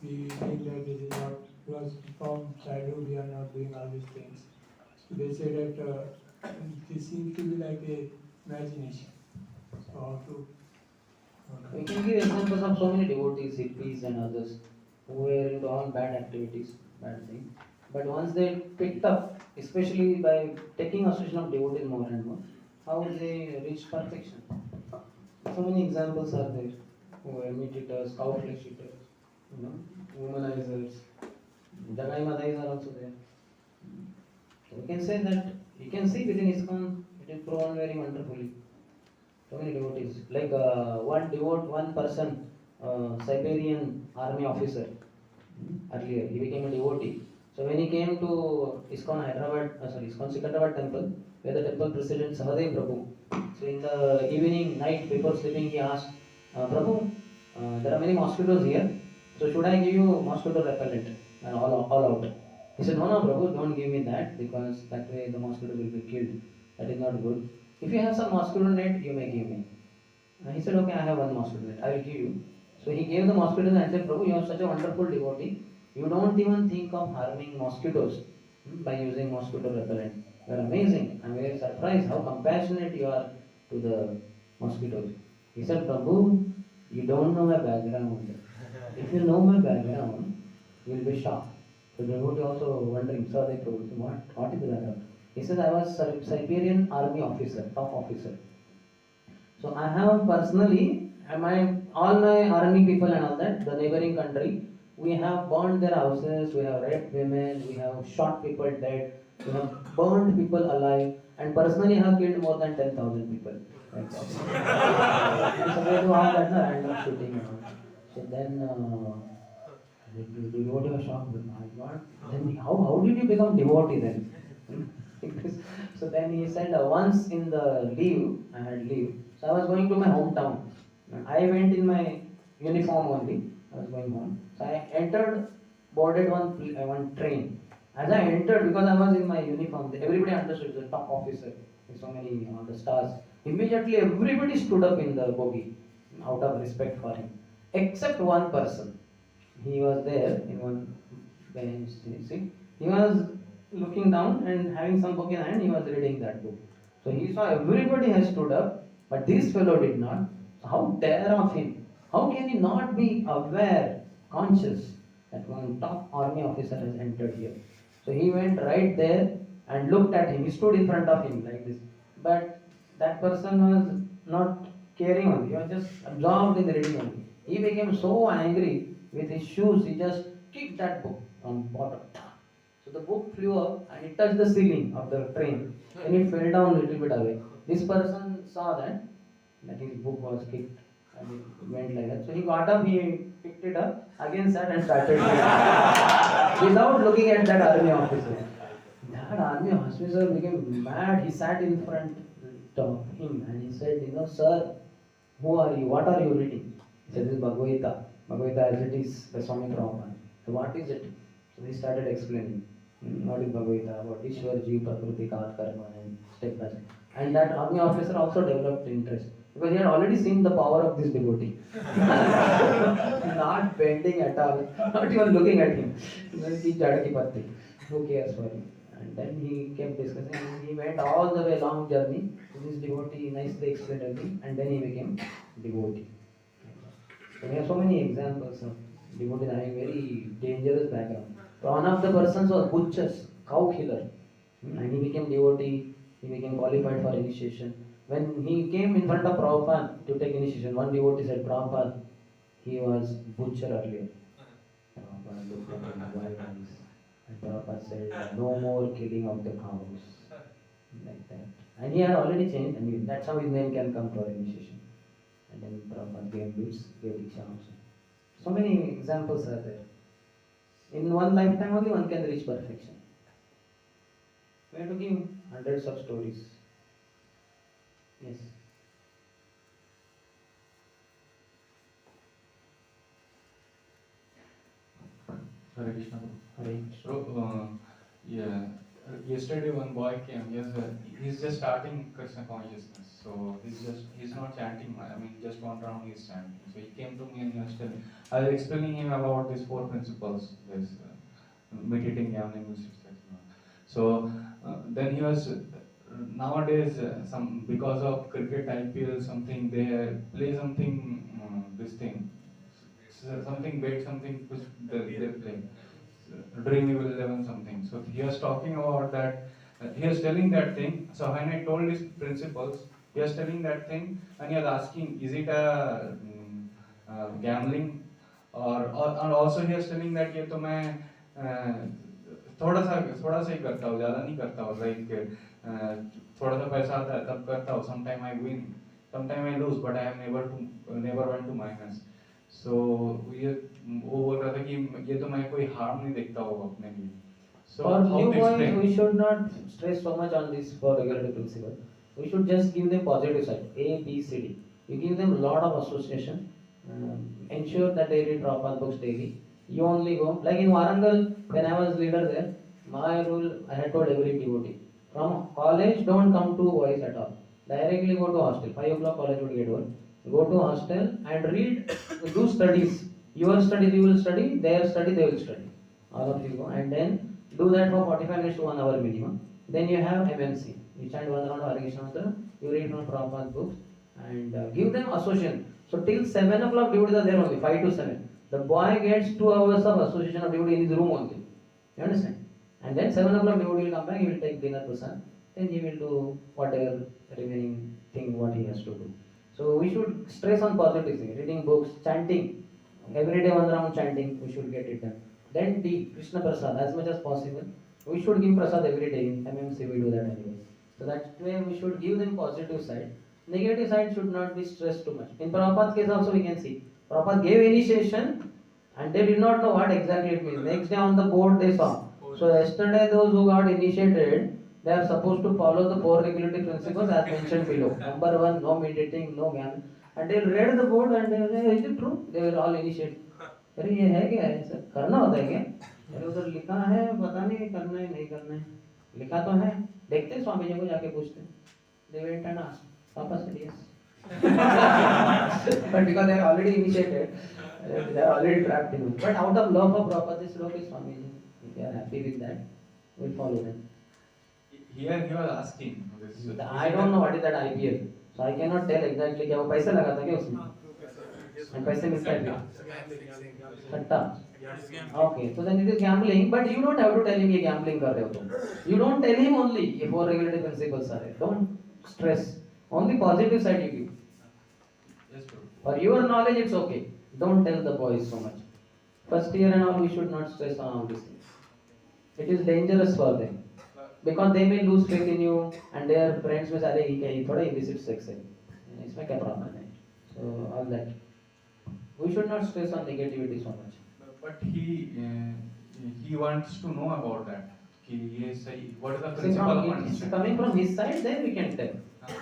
we think that this is not, because from childhood we are not doing all these things. So they say that this seems to be like a imagination. So how to We can give examples of so many devotees, hippies, and others who were into all bad activities, bad things. But once they picked up, especially by taking association of devotees more and more, how they reached perfection. So many examples are there. Who were meat eaters, cow flesh eaters, womanizers. Jagai Madais are also there. So we can say that you can see within ISKCON it is proven very wonderfully. So many devotees. Like one person, Siberian army officer. Earlier, he became a devotee. So when he came to ISKCON Hyderabad, ISKCON Secunderabad temple, where the temple president Sahadev Prabhu. So in the evening, night before sleeping, he asked, Prabhu, there are many mosquitoes here. So should I give you mosquito repellent and all out? He said, no, Prabhu, don't give me that because that way the mosquito will be killed. That is not good. If you have some mosquito net, you may give me. He said, okay, I have one mosquito net, I will give you. So he gave the mosquitoes and said, Prabhu, you are such a wonderful devotee. You don't even think of harming mosquitoes by using mosquito repellent. You are amazing. I am very surprised how compassionate you are to the mosquitoes. He said, Prabhu, you don't know my background. If you know my background, you will be shocked. So the devotee also wondering, sir, they told him, what is the background? He said, I was Siberian army officer, top officer. So I have personally, all my army people and all that, the neighboring country, we have burned their houses, we have raped women, we have shot people dead, we have burned people alive, and personally I have killed more than 10,000 people. Like that. So we do all that, random shooting and all. So then the devotee was shocked, my God, then how did you become devotee then? So then he said, once in the leave, I had leave, so I was going to my hometown. I went in my uniform only, I was going home. So I entered, boarded one train. As I entered, because I was in my uniform, everybody understood the top officer, with so many the stars. Immediately everybody stood up in the bogie, out of respect for him, except one person. He was there in one bench, you see. He was looking down and having some book in hand, he was reading that book. So he saw everybody has stood up, but this fellow did not. So how dare of him? How can he not be aware, conscious that one top army officer has entered here? So he went right there and looked at him. He stood in front of him like this. But that person was not caring on. He was just absorbed in the reading only. He became so angry with his shoes, he just kicked that book on bottom. So the book flew up and it touched the ceiling of the train and it fell down a little bit away. This person saw that his book was kicked and it went like that. So he got up, he picked it up, again sat and started reading without looking at that army officer. That army officer became mad. He sat in front of him and he said, sir, who are you? What are you reading? He said, this is Bhagavad Gita. Bhagavad Gita as it is by Swami Prabhupada. So what is it? So he started explaining. What is Bhagavad Gita? About Ishwar, Jeev, Prakriti, Kaat, Karma, and step by step. And that army officer also developed interest because he had already seen the power of this devotee. Not bending at all, not even looking at him. Who cares for him? And then he kept discussing and he went all the way long journey. So this devotee nicely explained everything and then he became devotee. So we have so many examples of devotees having very dangerous background. So one of the persons was butchers, cow killer. And he became devotee, he became qualified for initiation. When he came in front of Prabhupada to take initiation, one devotee said, Prabhupada, he was butcher earlier. Prabhupada looked at him wide eyes. And Prabhupada said, no more killing of the cows. Like that. And he had already changed, that's how his name can come to our initiation. And then Prabhupada gave Diksha also. So many examples are there. In one lifetime only one can reach perfection. We have to give hundreds of stories. Yes. Hare Krishna. Hare Krishna. So, yeah, Yesterday one boy came. He's just starting Krishna consciousness. So he's not chanting. I mean, just one round he's chanting. So he came to me and he was telling. I was explaining him about these four principles. This meditating, gambling, etc. So then he was nowadays some because of cricket IPL something they play something this thing something bet something which they play. Dream 11 something. So he was talking about that. He was telling that thing. So when I told his principles, he was telling that thing, and he was asking, is it a gambling, or and also he was telling that ये तो मैं थोड़ा सा ही करता हूँ, ज़्यादा नहीं करता हूँ. थोड़ा सा पैसा आता है तब करता हूँ. Sometime I win, sometime I lose, but I have never went to minus. So ये वो बोल रहा था कि ये तो मैं कोई हार्म नहीं देखता हूँ अपने लिए. So For how new to boys, explain? we should not stress so much on this for regulative principle. We should just give them positive side, A, B, C, D. You give them a lot of association. Ensure that they read Prabhupada books daily. You only go, like in Warangal, when I was leader there, my rule, I had told every devotee, from college don't come to boys at all. Directly go to hostel. 5 o'clock college would get over. Go to hostel and read, do studies. Your studies you will study, their study they will study. All of you go, and then do that for 45 minutes to 1 hour minimum. Then you have MMC. You chant one round of Hare Krishna mantra, you read from Prabhupada books, and give them association. So till 7 o'clock devotees are there only, 5 to 7. The boy gets 2 hours of association of devotee in his room only. You understand? And then 7 o'clock devotee will come back, he will take dinner prasad, then he will do whatever remaining thing what he has to do. So we should stress on positive things, reading books, chanting. Every day 1 round chanting, we should get it done. Then D, Krishna Prasad, as much as possible. We should give Prasad every day. In MMC we do that anyway. So that way we should give them positive side. Negative side should not be stressed too much. In Prabhupada's case also we can see. Prabhupada gave initiation and they did not know what exactly it means. Next day on the board they saw. So yesterday those who got initiated, they are supposed to follow the 4 regulative principles as mentioned below. Number 1, no meditating, no gambling. And they read the board and they were, is it true? They were all initiated. अरे ये है क्या है sir करना होता है क्या अरे उधर लिखा है पता नहीं करना है नहीं करना है लिखा तो है देखते स्वामी जी को जाके पूछते they went and asked Papa said yes but because they are already initiated they are already trapped in it but out of love for Prabhupada they said okay Swami ji if they are happy with that we'll follow them. Here he was asking. I don't know what is that IPL so I cannot tell exactly क्या वो पैसे लगाता क्या उसमें and पैसे मिलता है क्या सट्टा okay so then it is gambling but you don't have to tell him ये gambling कर रहे हो तुम you don't tell him only ये 4 regulative principles are don't stress only positive side you give. Yes, bro. For your knowledge it's okay don't tell the boys so much first year and all we should not stress on all these things it is dangerous for them because they may lose faith in you and their friends will say अरे ये थोड़ा illicit sex है इसमें क्या problem है so all that we should not stress on negativity so much. But he wants to know about that. कि ये सही. What is the See, principle of it's understanding? coming from his side, then we can tell.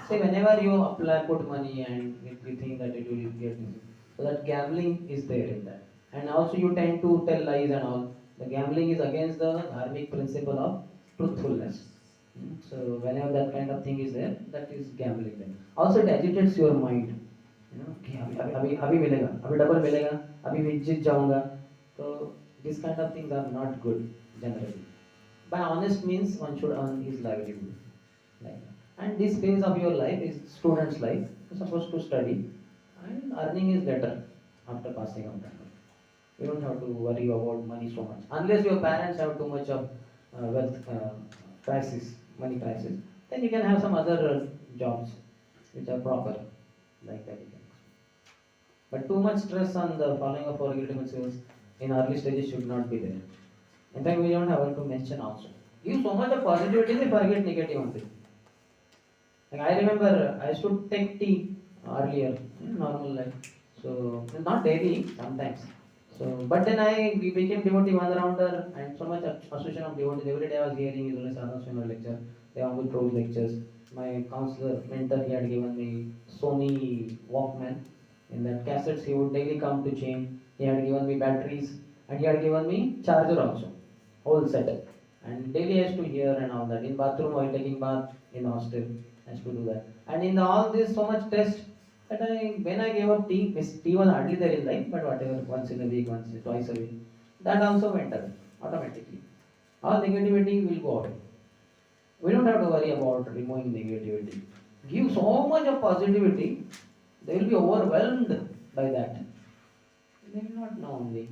See, whenever you apply, put money and if you think that it will get this, so that gambling is there in that. And also you tend to tell lies and all. The gambling is against the dharmic principle of truthfulness. So whenever that kind of thing is there, that is gambling then. Also it agitates your mind. You know, कि अभी मिलेगा, अभी double मिलेगा, अभी मैं जीत जाऊंगा. So these kind of things are not good generally. By honest means one should earn his livelihood. Like, and this phase of your life is student's life. You're supposed to study, and earning is better after passing out. You don't have to worry about money so much, unless your parents have too much of wealth crisis, money crisis. Then you can have some other jobs which are proper, like that. You can. But too much stress on the following of four regulative principles in early stages should not be there. In fact, we don't have to mention also. Give so much of positivity, they forget negative only. Like I remember, I used to take tea earlier in normal life. So not daily, sometimes. So, but then I became devotee one rounder and so much association of devotees. Every day I was hearing his Sundarshyam lecture, Devambu Prabhu's lectures. My counselor, mentor, he had given me Sony Walkman. In that cassettes, he would daily come to change. He had given me batteries and he had given me charger also, whole set. And daily I used to hear and all that. In bathroom while taking bath in hostel, I used to do that. And in all this so much test that when I gave up tea, tea was hardly there in life, but whatever, once in a week, twice a week, that also went away automatically. All negativity will go away. We don't have to worry about removing negativity. Give so much of positivity, they will be overwhelmed by that. They will not know only.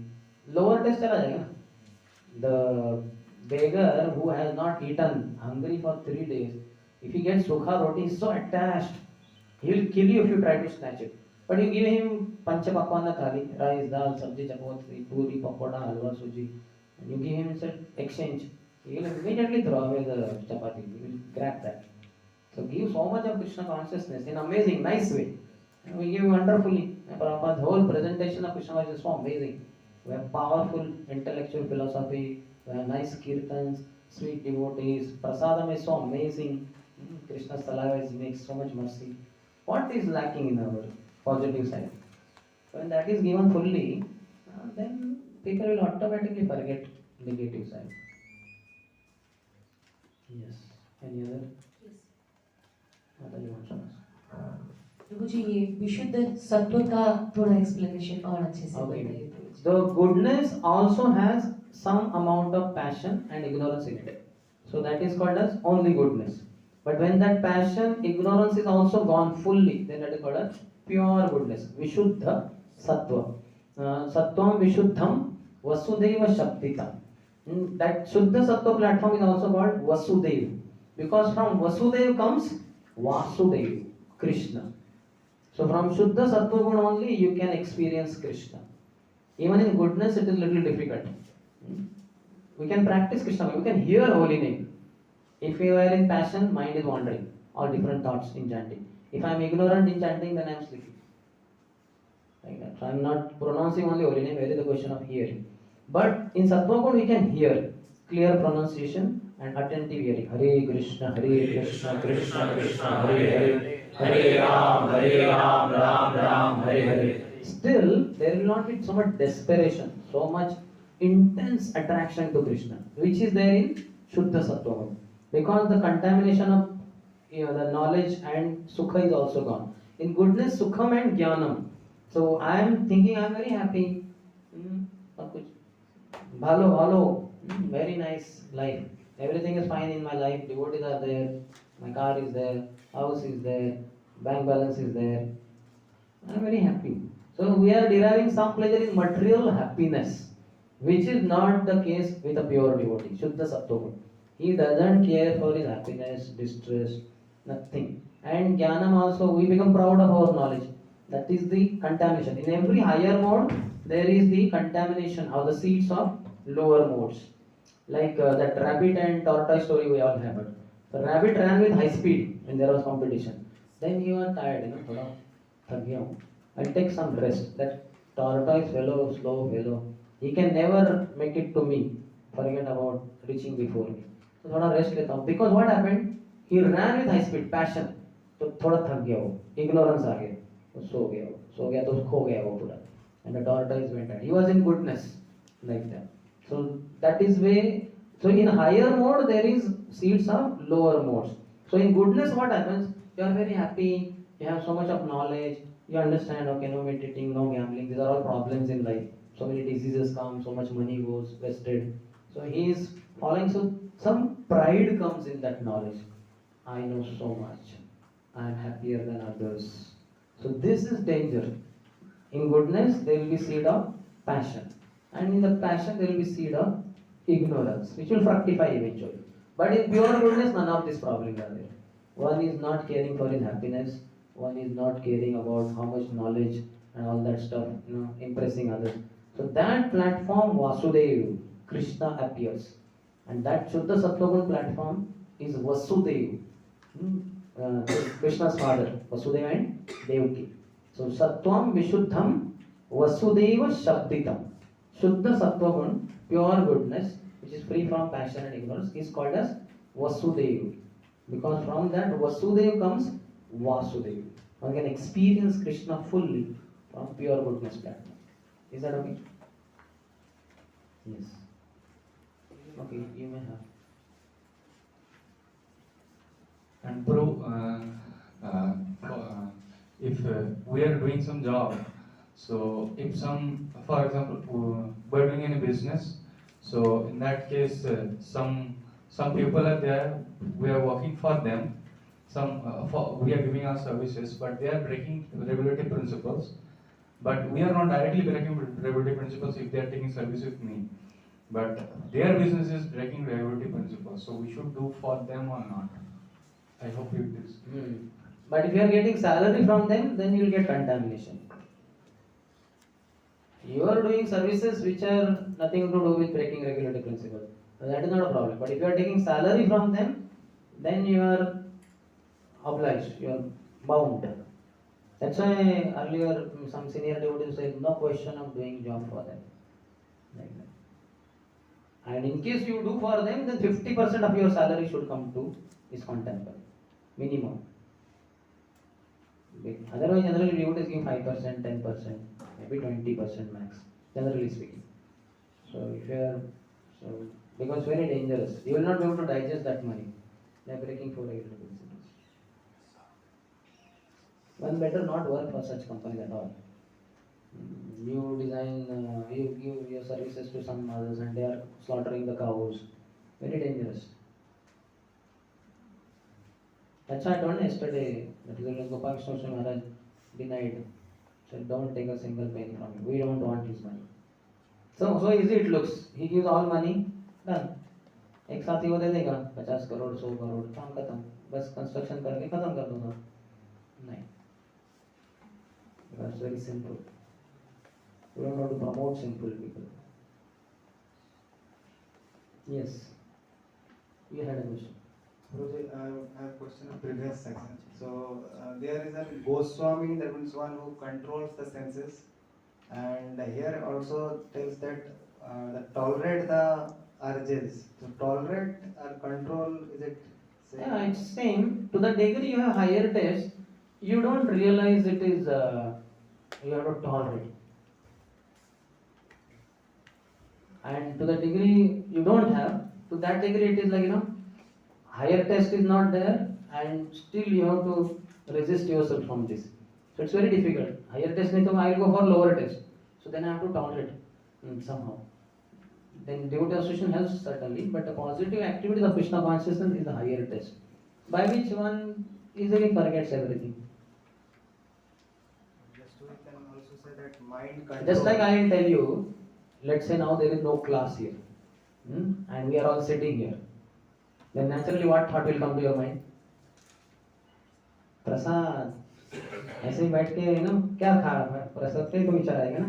Lower test chala jayega. The beggar who has not eaten, hungry for 3 days, if he gets sukha roti, he is so attached. He will kill you if you try to snatch it. But you give him pancha pakwana thali, rice, dal, sabji, chapati, puri, pakoda, halwa, suji, and you give him instead exchange. He will immediately throw away the chapati. He will grab that. So give so much of Krishna consciousness in amazing, nice way. And we give wonderfully. Prabhupada's whole presentation of Krishna was just so amazing. We have powerful intellectual philosophy, we have nice kirtans, sweet devotees. Prasadam is so amazing. Krishna's saliva makes so much mercy. What is lacking in our positive side? When that is given fully, then people will automatically forget negative side. Yes. Any other? Yes. What you want to ask? प्रभु जी ये विशुद्ध सत्व का थोड़ा explanation और अच्छे से Okay. बताइए प्रभु जी. The goodness also has some amount of passion and ignorance in it. So that is called as only goodness. But when that passion, ignorance is also gone fully, then that is called as pure goodness. Vishuddha sattva. Sattvam vishuddham vasudeva shaktitam. That Shuddha Sattva platform is also called Vasudev. Because from Vasudev comes Vasudev, Krishna. So from Shuddha Sattva Gun only you can experience Krishna. Even in goodness it is little difficult. We can practice Krishna, we can hear holy name. If we are in passion, mind is wandering. All different thoughts in chanting. If I am ignorant in chanting, then I am sleeping. Like that. So I am not pronouncing only holy name, where is the question of hearing. But in Sattva Gun we can hear clear pronunciation and attentive hearing. Hare Krishna, Krishna Krishna, Hare Hare. Hare Ram, Ram Ram, Hare Hare. Still, there will not be so much desperation, so much intense attraction to Krishna, which is there in Shuddha Sattva. Because the contamination of the knowledge and Sukha is also gone. In goodness, Sukham and Jnanam. So I am thinking I am very happy. Bhalo, very nice life. Everything is fine in my life. Devotees are there. My car is there. House is there. Bank balance is there. I am very happy. So we are deriving some pleasure in material happiness, which is not the case with a pure devotee. Shuddha Sattva. He doesn't care for his happiness, distress, nothing. And Jnanam also, we become proud of our knowledge. That is the contamination. In every higher mode, there is the contamination of the seeds of lower modes. Like that rabbit and tortoise story we all have heard. The rabbit ran with high speed when there was competition. Then he was tired, thoda thak gaya hu. I'll take some rest. That tortoise fellow, slow fellow, he can never make it to me. Forget about reaching before me. So thoda rest leta hu. Because what happened? He ran with high speed, passion. So thoda thak gaya hu. Ignorance aa gaya. So gaya to kho gaya wo pura. And the tortoise went out. He was in goodness, like that. So that is way. So in higher mode there is seeds of lower modes. So in goodness what happens? You are very happy. You have so much of knowledge. You understand. Okay, no meditating, no gambling. These are all problems in life. So many diseases come. So much money goes wasted. So he is falling. So some pride comes in that knowledge. I know so much. I am happier than others. So this is danger. In goodness, there will be seed of passion. And in the passion, there will be seed of ignorance, which will fructify eventually. But in pure goodness, none of these problems are there. One is not caring for his happiness. One is not caring about how much knowledge and all that stuff, impressing others. So that platform, Vasudev, Krishna appears. And that Shuddha Sattva platform is Vasudev. Krishna's father, Vasudeva and Devaki. So Sattvam Vishuddham Vasudeva Shabditam. Shuddha Sattva pure goodness, which is free from passion and ignorance, is called as Vasudeva. Because from that Vasudeva comes Vasudeva. One can experience Krishna fully from pure goodness platform. Is that okay? Yes. Okay, you may have. improve if we are doing some job. So if for example, we're doing any business. So in that case, some people are there. We are working for them. We are giving our services, but they are breaking regulatory principles. But we are not directly breaking regulatory principles if they are taking service with me. But their business is breaking regulatory principles. So we should do for them or not. I hope it is. But if you are getting salary from them, then you will get contamination. You are doing services which are nothing to do with breaking regulatory principles. That is not a problem. But if you are taking salary from them, then you are obliged, you are bound. That's why earlier some senior devotees said, no question of doing job for them. Like that. And in case you do for them, then 50% of your salary should come to ISKCON temple. Minimum. Otherwise, generally devotees give 5%, 10%, maybe 20% max, generally speaking. So if you are, because it's very dangerous. You will not be able to digest that money. They are breaking 4 regulatory principles. One better not work for such companies at all. You design, you give your services to some others and they are slaughtering the cows. Very dangerous. That's why I told yesterday that Gopal Krishna Maharaj denied. Said, don't take a single penny from him. We don't want his money. So easy it looks. He gives all money, done. एक साथ ही वो दे देगा 50 करोड़ 100 करोड़ काम खत्म बस construction करके खत्म कर दूंगा नहीं because very simple we don't want to promote simple people. Yes, you had a question. Guruji, I have a question in previous section. So there is a Goswami, that means one who controls the senses, and here also tells that tolerate the urges. So tolerate or control, is it same? Yeah, it's same. To the degree you have higher taste, you don't realize it is you have to tolerate. And to the degree you don't have, to that degree it is like higher taste is not there, and still you have to resist yourself from this. So it's very difficult. Higher taste nahi to I will go for lower taste. So then I have to tolerate somehow. Then devotee association helps certainly, but the positive activities of Krishna consciousness is the higher taste, by which one easily forgets everything. Just we can also say that mind control. Just like I will tell you, let's say now there is no class here, and we are all sitting here. Then naturally what thought will come to your mind? प्रसाद ऐसे ही बैठ के क्या खा रहा है प्रसाद का ही तो विचार आएगा ना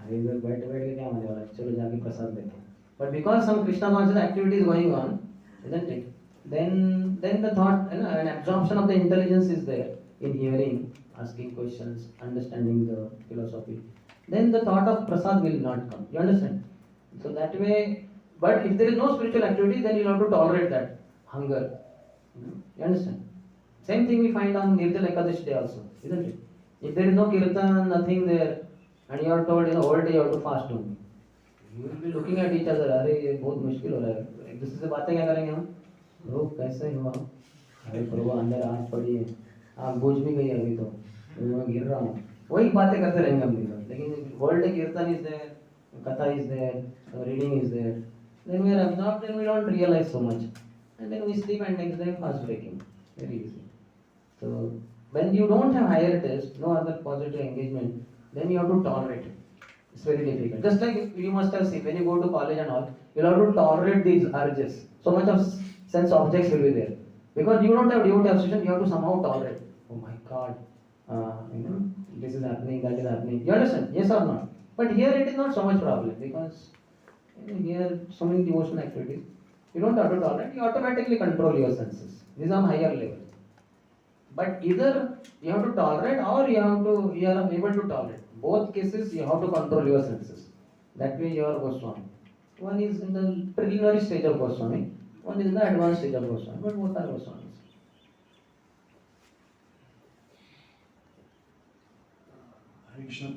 अरे इधर बैठ के क्या होने वाला है चलो जाके प्रसाद देते हैं but because some Krishna conscious activity is going on, isn't it, then the thought, an absorption of the intelligence is there in hearing, asking questions, understanding the philosophy, then the thought of prasad will not come. You understand? So that way, but if there is no spiritual activity, then you have to tolerate that hunger. You understand? Same thing we find on Nirjala Ekadashi day also, isn't it? If there is no kirtan, nothing there, and you are told whole day you have to fast only, you will be looking at each other. अरे ये बहुत मुश्किल हो रहा है. एक दूसरे से बातें क्या करेंगे हम? प्रभु कैसे हुआ? अरे प्रभु अंदर आँच पड़ी है. आप बुझ भी गई अभी तो. मैं गिर रहा हूँ. वही बातें करते रहेंगे हम दिन भर. लेकिन whole day kirtan is there, katha is there, reading is there. Then we are absorbed and we don't realize so much. And then we sleep and next day fast breaking. Very easy. So when you don't have higher taste, no other positive engagement, then you have to tolerate it. It's very difficult. Just like you must have seen when you go to college and all, you'll have to tolerate these urges. So much of sense objects will be there. Because you don't have devotee association, you have to somehow tolerate. Oh my God, this is happening, that is happening. You understand? Yes or not? But here it is not so much problem because here so many devotional activities. You don't have to tolerate, you automatically control your senses. These are higher level. But either you have to tolerate or you are able to tolerate. Both cases you have to control your senses. That way you are Goswami. One is in the preliminary stage of Goswami, one is in the advanced stage of Goswami, but both are Goswamis. Hare Krishna.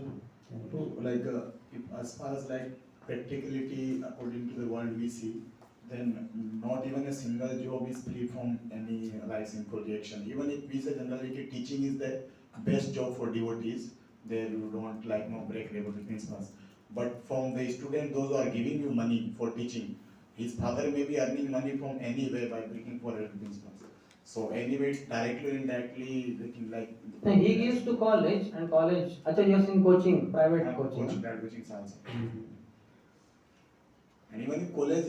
So, like, if as far as like practicality according to the world we see, then not even a single job is free from any license projection. Even if we say generally that teaching is the best job for devotees, there you don't like no break devotee principles. But from the student, those who are giving you money for teaching, his father may be earning money from any way by breaking for principles. So anyway, it's directly or indirectly breaking like. No, he gives to college and college. Acha, you're in coaching, private coaching. Private coaching also. And even if college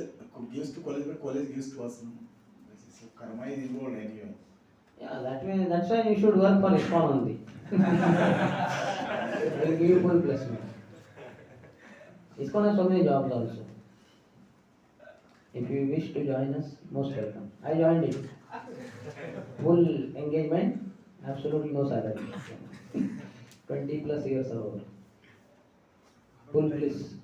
gives to college, but college gives to us. No? So karma is involved anyway. Yeah, that way. That's why you should work for ISKCON only. They will give you full placement. ISKCON has so many jobs also. If you wish to join us, most welcome. I joined it. Full engagement, absolutely no salary. 20 plus years ago. Full bliss.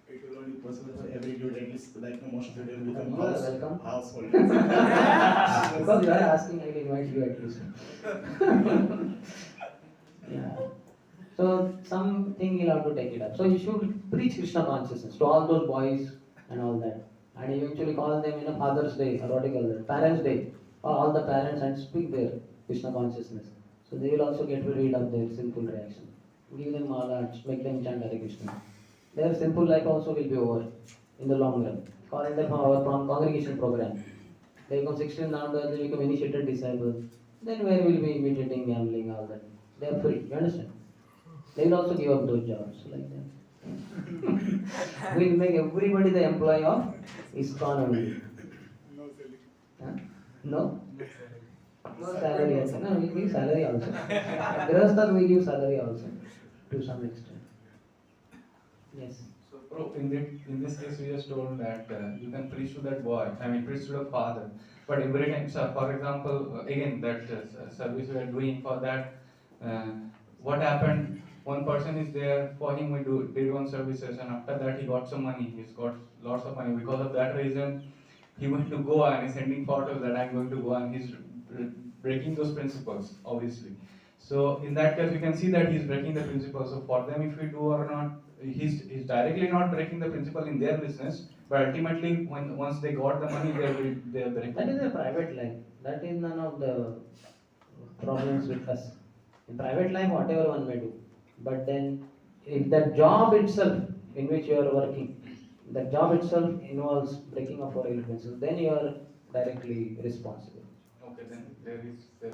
It will only possible for every dude, at least like no, most of the day will become You are welcome. household. Because you are asking, I will invite you at least. Yeah. So something you'll have to take it up. So you should preach Krishna consciousness to all those boys and all that. And eventually call them in a Father's Day, or what do you call that, Parents' Day, or all the parents, and speak their Krishna consciousness. So they will also get rid of their sinful reaction. Give them malas, make them chant Hare Krishna. Their simple life also will be over in the long run. Call them from congregation program. They become 16 now, they become initiated disciples. Then where will be imitating, gambling, all that? They are free, you understand? They will also give up those jobs like that. We'll make everybody the employee of ISKCON only. No selling. Huh? No? No salary also. No, we give salary also. Grahasthas we give salary also to some extent. Yes. So, bro, in this case, you just told that you can preach to that boy, I mean, preach to the father. But every time, so for example, again, that service we are doing for that, what happened? One person is there, for him we did one services, and after that he got some money, he's got lots of money. Because of that reason, he went to Goa and he's sending photos that I'm going to Goa, and he's breaking those principles, obviously. So in that case, we can see that he's breaking the principles. So for them, if we do or not, he's directly not breaking the principle in their business, but ultimately, once they got the money, they're breaking. That is a private life. That is none of the problems with us. In private life, whatever one may do. But then, if the job itself in which you are working, the job itself involves breaking of 4 principles, then you are directly responsible. Okay, then there is.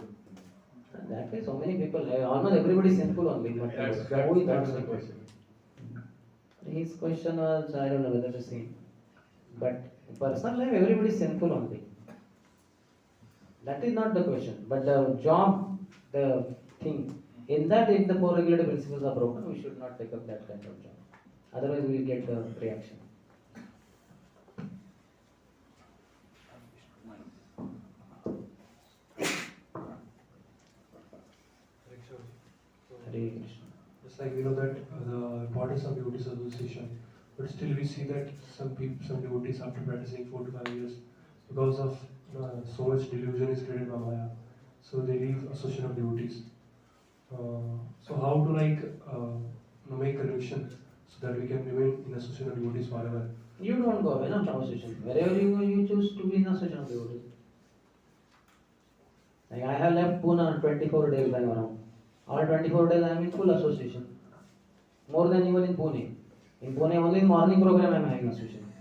And that way, so many people, almost everybody is sinful only. But That's who is not the sinful? question. His question was, I don't know whether the same. But in personal life, everybody is sinful only. That is not the question. But the job, the thing, in that if the 4 regulative principles are broken, we should not take up that kind of job. Otherwise, we will get the reaction. Hare Krishna. Just like we know that the importance of devotees association, but still we see that some devotees after practicing 4 to 5 years, because of so much delusion is created by Maya, so they leave association of devotees. So how to make connection so that we can remain in association of devotees forever? You don't go away from association. Wherever you go, you choose to be in association of devotees. Like I have left Pune on 24 days I am around. All 24 days I am in full association. More than even in Pune. In Pune only in morning program I am having association.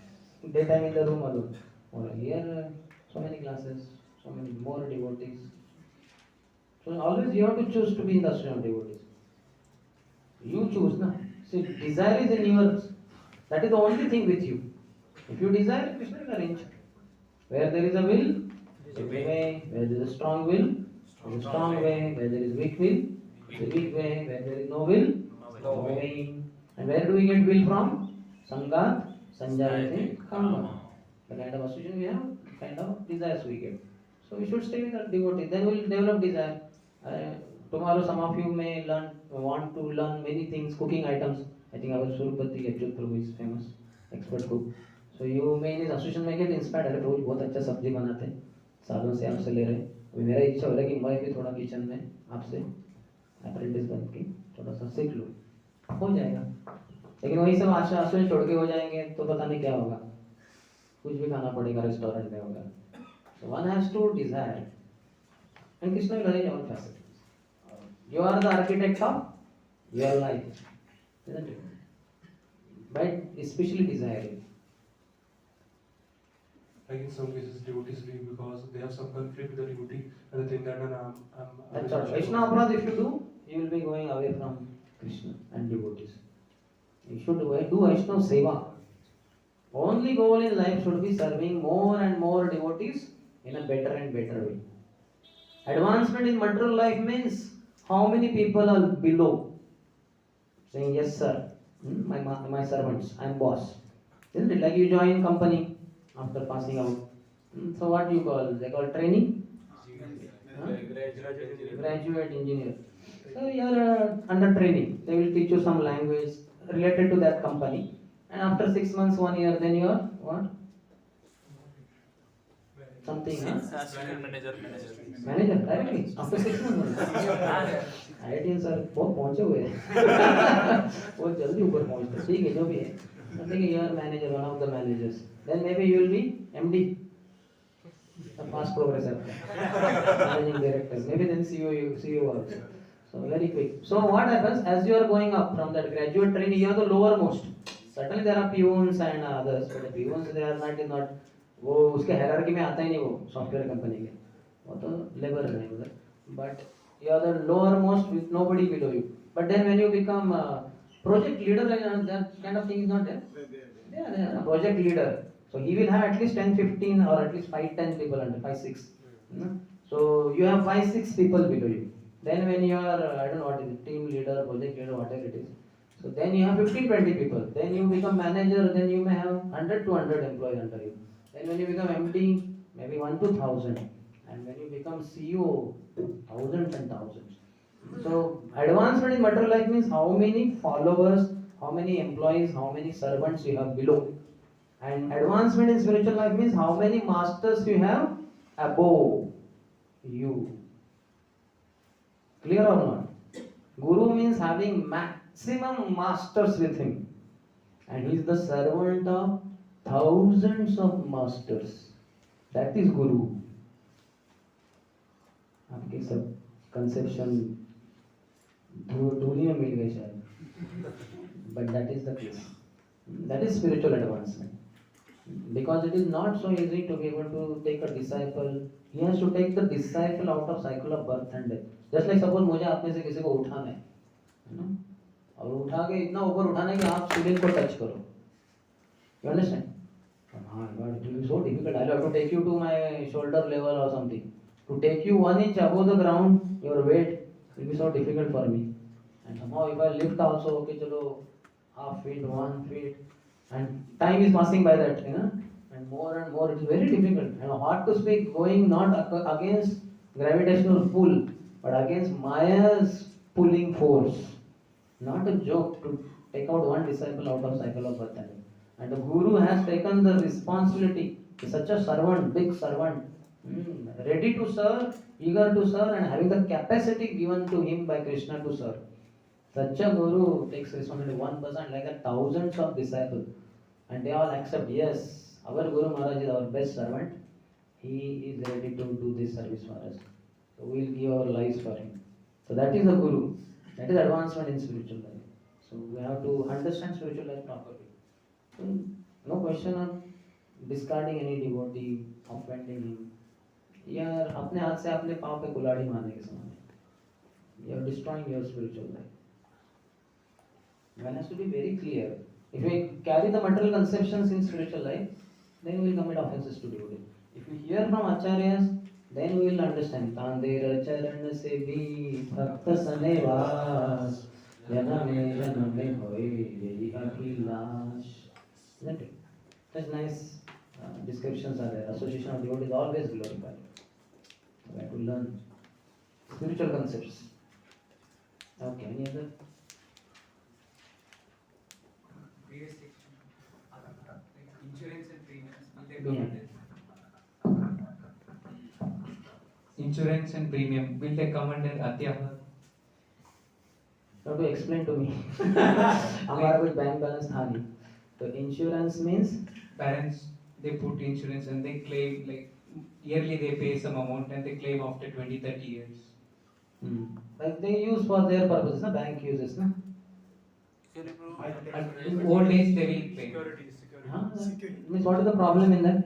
Daytime in the room alone. Or here so many classes, so many more devotees. So always you have to choose to be in the association of devotees. You choose, na? See, desire is in yours. That is the only thing with you. If you desire, Krishna will arrange. Where there is a will, there is a way. Where there is a strong will, there is a strong way. Where there is weak will, there is a weak way. Where there is no will, no way. And where do we get will from? Sangat, Sanjayate, Karma. The kind of association we have, the kind of desires we get. So we should stay with our devotee. Then we will develop desire. Tomorrow some of you may want to learn many things, cooking items. I think our Surupati Achyut Prabhu is famous, expert cook. So you may in his association may get inspired. अरे प्रभु बहुत अच्छा सब्जी बनाते हैं, सालों से आपसे ले रहे हैं. अभी मेरा इच्छा हो रहा है कि मैं भी थोड़ा किचन में आपसे अप्रेंटिस बन के थोड़ा सा सीख लूँ. हो जाएगा. लेकिन वही सब आशा आशा छोड़ के हो जाएंगे तो पता नहीं क्या होगा. कुछ भी खाना पड़ेगा रेस्टोरेंट में होगा. So one has to desire, and Krishna will arrange all facilities. You are the architect of your life, isn't it? But especially desiring. Like in some cases, devotees leave because they have some conflict with the devotee and they think that no, I'm That's all. Vaishnava Aparadha, if you do, you will be going away from Krishna and devotees. You should do Vaishnava Seva. Only goal in life should be serving more and more devotees in a better and better way. Advancement in material life means how many people are below saying, yes sir, my servants, I am boss. Isn't it? Like you join company after passing out. So what do you call? They call training? Huh? Graduate engineer. So you are under training. They will teach you some language related to that company. And after 6 months, 1 year, then you are what? Something, huh? Manager, directly, after 6 months. IIT sir बहुत पहुंचे हुए हैं बहुत जल्दी ऊपर पहुंचते हैं ठीक है जो भी है ठीक है you are manager, one of the managers, then maybe you will be MD, a fast progress managing director, maybe then CEO also. So very quick. So what happens as you are going up from that graduate training, you are the lower most. Certainly there are peons and others, but the peons they are not वो उसके hierarchy में आता ही नहीं वो software company के वो तो labour है उधर but you are the lower most with nobody below you. But then when you become project leader, that kind of thing is not there. Yeah, a project leader. So he will have at least 10, 15 or at least 5, 10 people under 5, 6. So you have 5, 6 people below you. Then when you are I don't know what is it, team leader, project leader, whatever it is. So then you have 15, 20 people. Then you become manager. Then you may have 100 to 100 employees under you. Then when you become MD, maybe 1 to 1000. And when you become CEO, thousands and thousands. So advancement in material life means how many followers, how many employees, how many servants you have below. And advancement in spiritual life means how many masters you have above you. Clear or not? Guru means having maximum masters with him. And he is the servant of thousands of masters. That is Guru. आपके सब conception धूली में मिल गए शायद but that is the case. That is spiritual advancement, because it is not so easy to be able to take a disciple. He has to take the disciple out of cycle of birth and death. Just like suppose मुझे आप में से किसी को उठाना है ना, और उठा के इतना ऊपर उठाना है कि आप शिवलिंग को टच करो. You understand? God, it will be so difficult. I will have to take you to my shoulder level or something. To take you 1 inch above the ground, your weight will be so difficult for me. And somehow if I lift also, okay, chalo, half feet, 1 feet, and time is passing by that, you know, and more it is very difficult. And hard to speak, going not against gravitational pull, but against Maya's pulling force. Not a joke to take out one disciple out of cycle of birth. And the Guru has taken the responsibility. He is such a servant, big servant. Ready to serve, eager to serve, and having the capacity given to him by Krishna to serve. Such a Guru takes responsibility, 1% like that, thousands of disciples, and they all accept, yes, our Guru Maharaj is our best servant, he is ready to do this service for us. So we will give our lives for him. So that is the Guru. That is advancement in spiritual life. So we have to understand spiritual life properly. So no question of discarding any devotee, offending him. यार अपने हाथ से अपने पाँव पे कुल्हाड़ी मारने के समान है. You are destroying your spiritual life. One has to be very clear. If we carry the material conceptions in spiritual life, then we will commit offenses to devotee. If we hear from acharyas, then we will understand. Tandera charan se bhi bhakta sanevas janame janame hoye yehi abhilash. Isn't it? Such nice descriptions are there. Association of devotees is always glorified. We have to learn spiritual concepts. Okay, any other? Previous section, insurance and premiums. Insurance and premium, will they come under Atyahar? You have to explain to me. हमारा कुछ bank balance था नहीं. So insurance means Parents they put insurance and they claim like yearly they pay some amount and they claim after 20-30 years. Like they use for their purposes, na? Bank uses, na? In old age they will claim. Huh? Means what is the problem in that?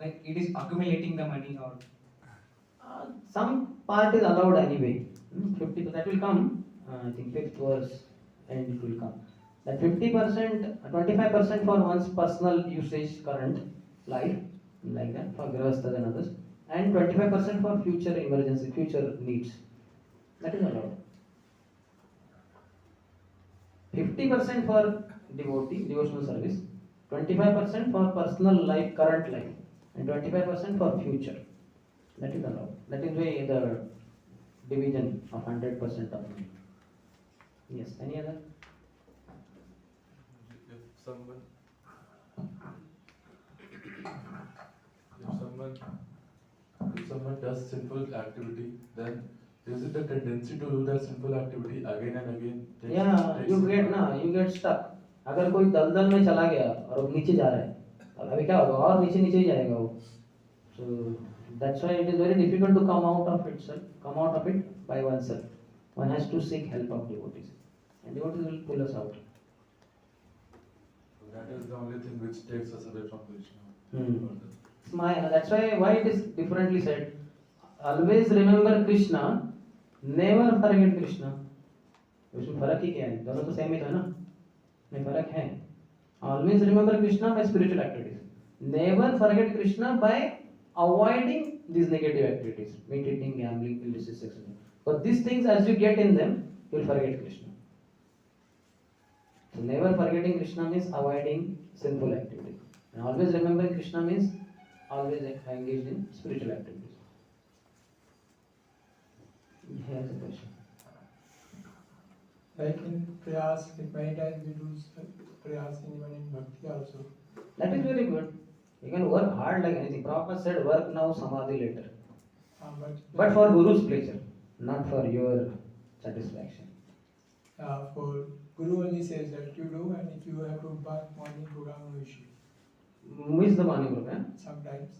Like it is accumulating the money or Some part is allowed anyway. 50 that will come. I think fifth verse and it will come. That 50%, 25% for one's personal usage, current life, like that for grahasthas and others, and 25% for future emergency, future needs. That is allowed. 50% for devotee, devotional service, 25% for personal life, current life, and 25% for future. That is allowed. That is why the division of 100% of money. Yes, any other? If someone if someone does sinful activity, then is it a tendency to do that sinful activity again and again? Yeah, you get stuck. अगर कोई दलदल में चला गया और वो नीचे जा रहा है, और अभी क्या होगा और नीचे नीचे ही जाएगा वो. So that's why it is very difficult to come out of it by oneself. One has to seek help of devotees, and devotees will pull us out. That is the only thing which takes us away from Krishna. That's why it is differently said. Always remember Krishna, never forget Krishna. उसमें फर्क ही क्या है? दोनों तो same ही था ना? नहीं फर्क है. Always remember Krishna by spiritual activities. Never forget Krishna by avoiding these negative activities, meat eating, gambling, illicit sex. But these things, as you get in them, you will forget Krishna. So never forgetting Krishna means avoiding sinful activities. And always remembering Krishna means always engaged in spiritual activities. Here's a question. Like in prayas, like many times we do prayas even in bhakti also. That is very good. You can work hard like anything. Prabhupada said, work now, samadhi later. But for Guru's pleasure, not for your satisfaction. For Guru only says that you do, and if you have to bunk morning program, no issue. Miss the morning program. Sometimes.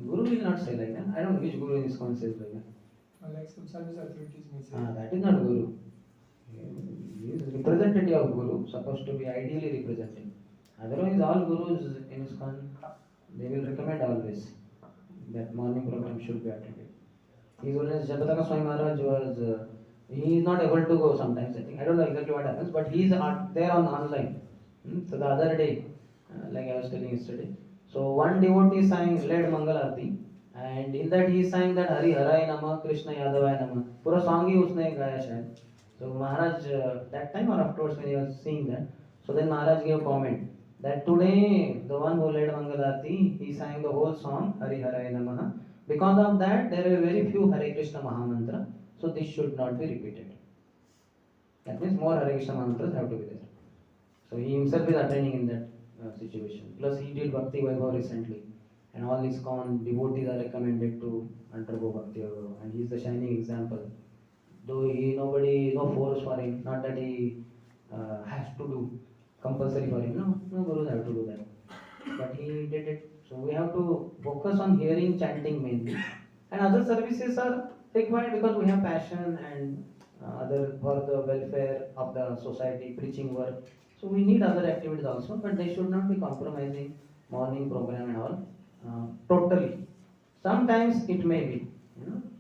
Guru will not say like that. I don't know which Guru in this says like that. Or like some service authorities may say. That is not Guru. He is representative of Guru, supposed to be ideally representing. Otherwise, all Gurus in ISKCON, they will recommend always that morning program should be attended. He is always, Jabhataka Swami Maharaj was, he is not able to go sometimes, I think. I don't know exactly what happens, but he is there on online. So the other day, like I was telling yesterday, so one devotee led Mangal Aarti, and in that he sang that Hari Harai Nama, Krishna Yadavaya Nama. Pura song hi usne gaya shayad. So Maharaj, that time or afterwards when he was singing that, so then Maharaj gave a comment that today the one who led Mangal Aarti, he sang the whole song Hari Harai Namaha. Because of that, there are very few Hare Krishna Mahamantra, so this should not be repeated. That means more Hare Krishna Mantras have to be there. So he himself is attending in that situation. Plus he did Bhakti Vaibhav recently, and all ISKCON devotees are recommended to undergo Bhakti Vaibhav, and he is the shining example. Though no force for him, not that he has to do compulsory for him. No gurus have to do that. But he did it. So we have to focus on hearing, chanting mainly. And other services are required because we have passion and other for the welfare of the society, preaching work. So we need other activities also, but they should not be compromising morning program and all totally. Sometimes it may be,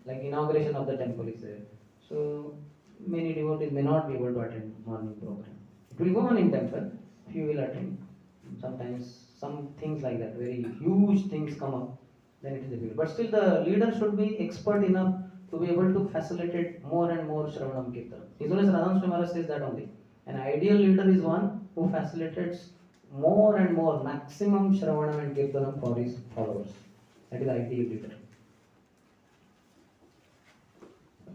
like inauguration of the temple is there. So many devotees may not be able to attend morning program. It will go on in temple, few will attend. Sometimes some things like that, very huge things come up, then it is difficult. But still the leader should be expert enough to be able to facilitate more and more Shravanam Kirtan. His Holiness Radha Maharaj says that only. An ideal leader is one who facilitates more and more maximum Shravanam and Kirtanam for his followers. That is the ideal leader.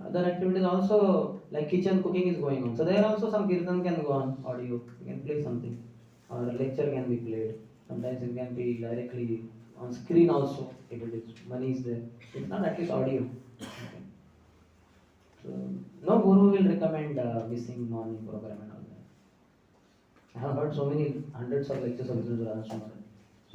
Other activities also, like kitchen cooking is going on. So there also some Kirtan can go on audio. You can play something. Or a lecture can be played. Sometimes it can be directly on screen also, if it is money is there. If not, at least audio. Okay. So no guru will recommend missing morning program and all that. I have heard so many hundreds of lectures of Radha Maharaj.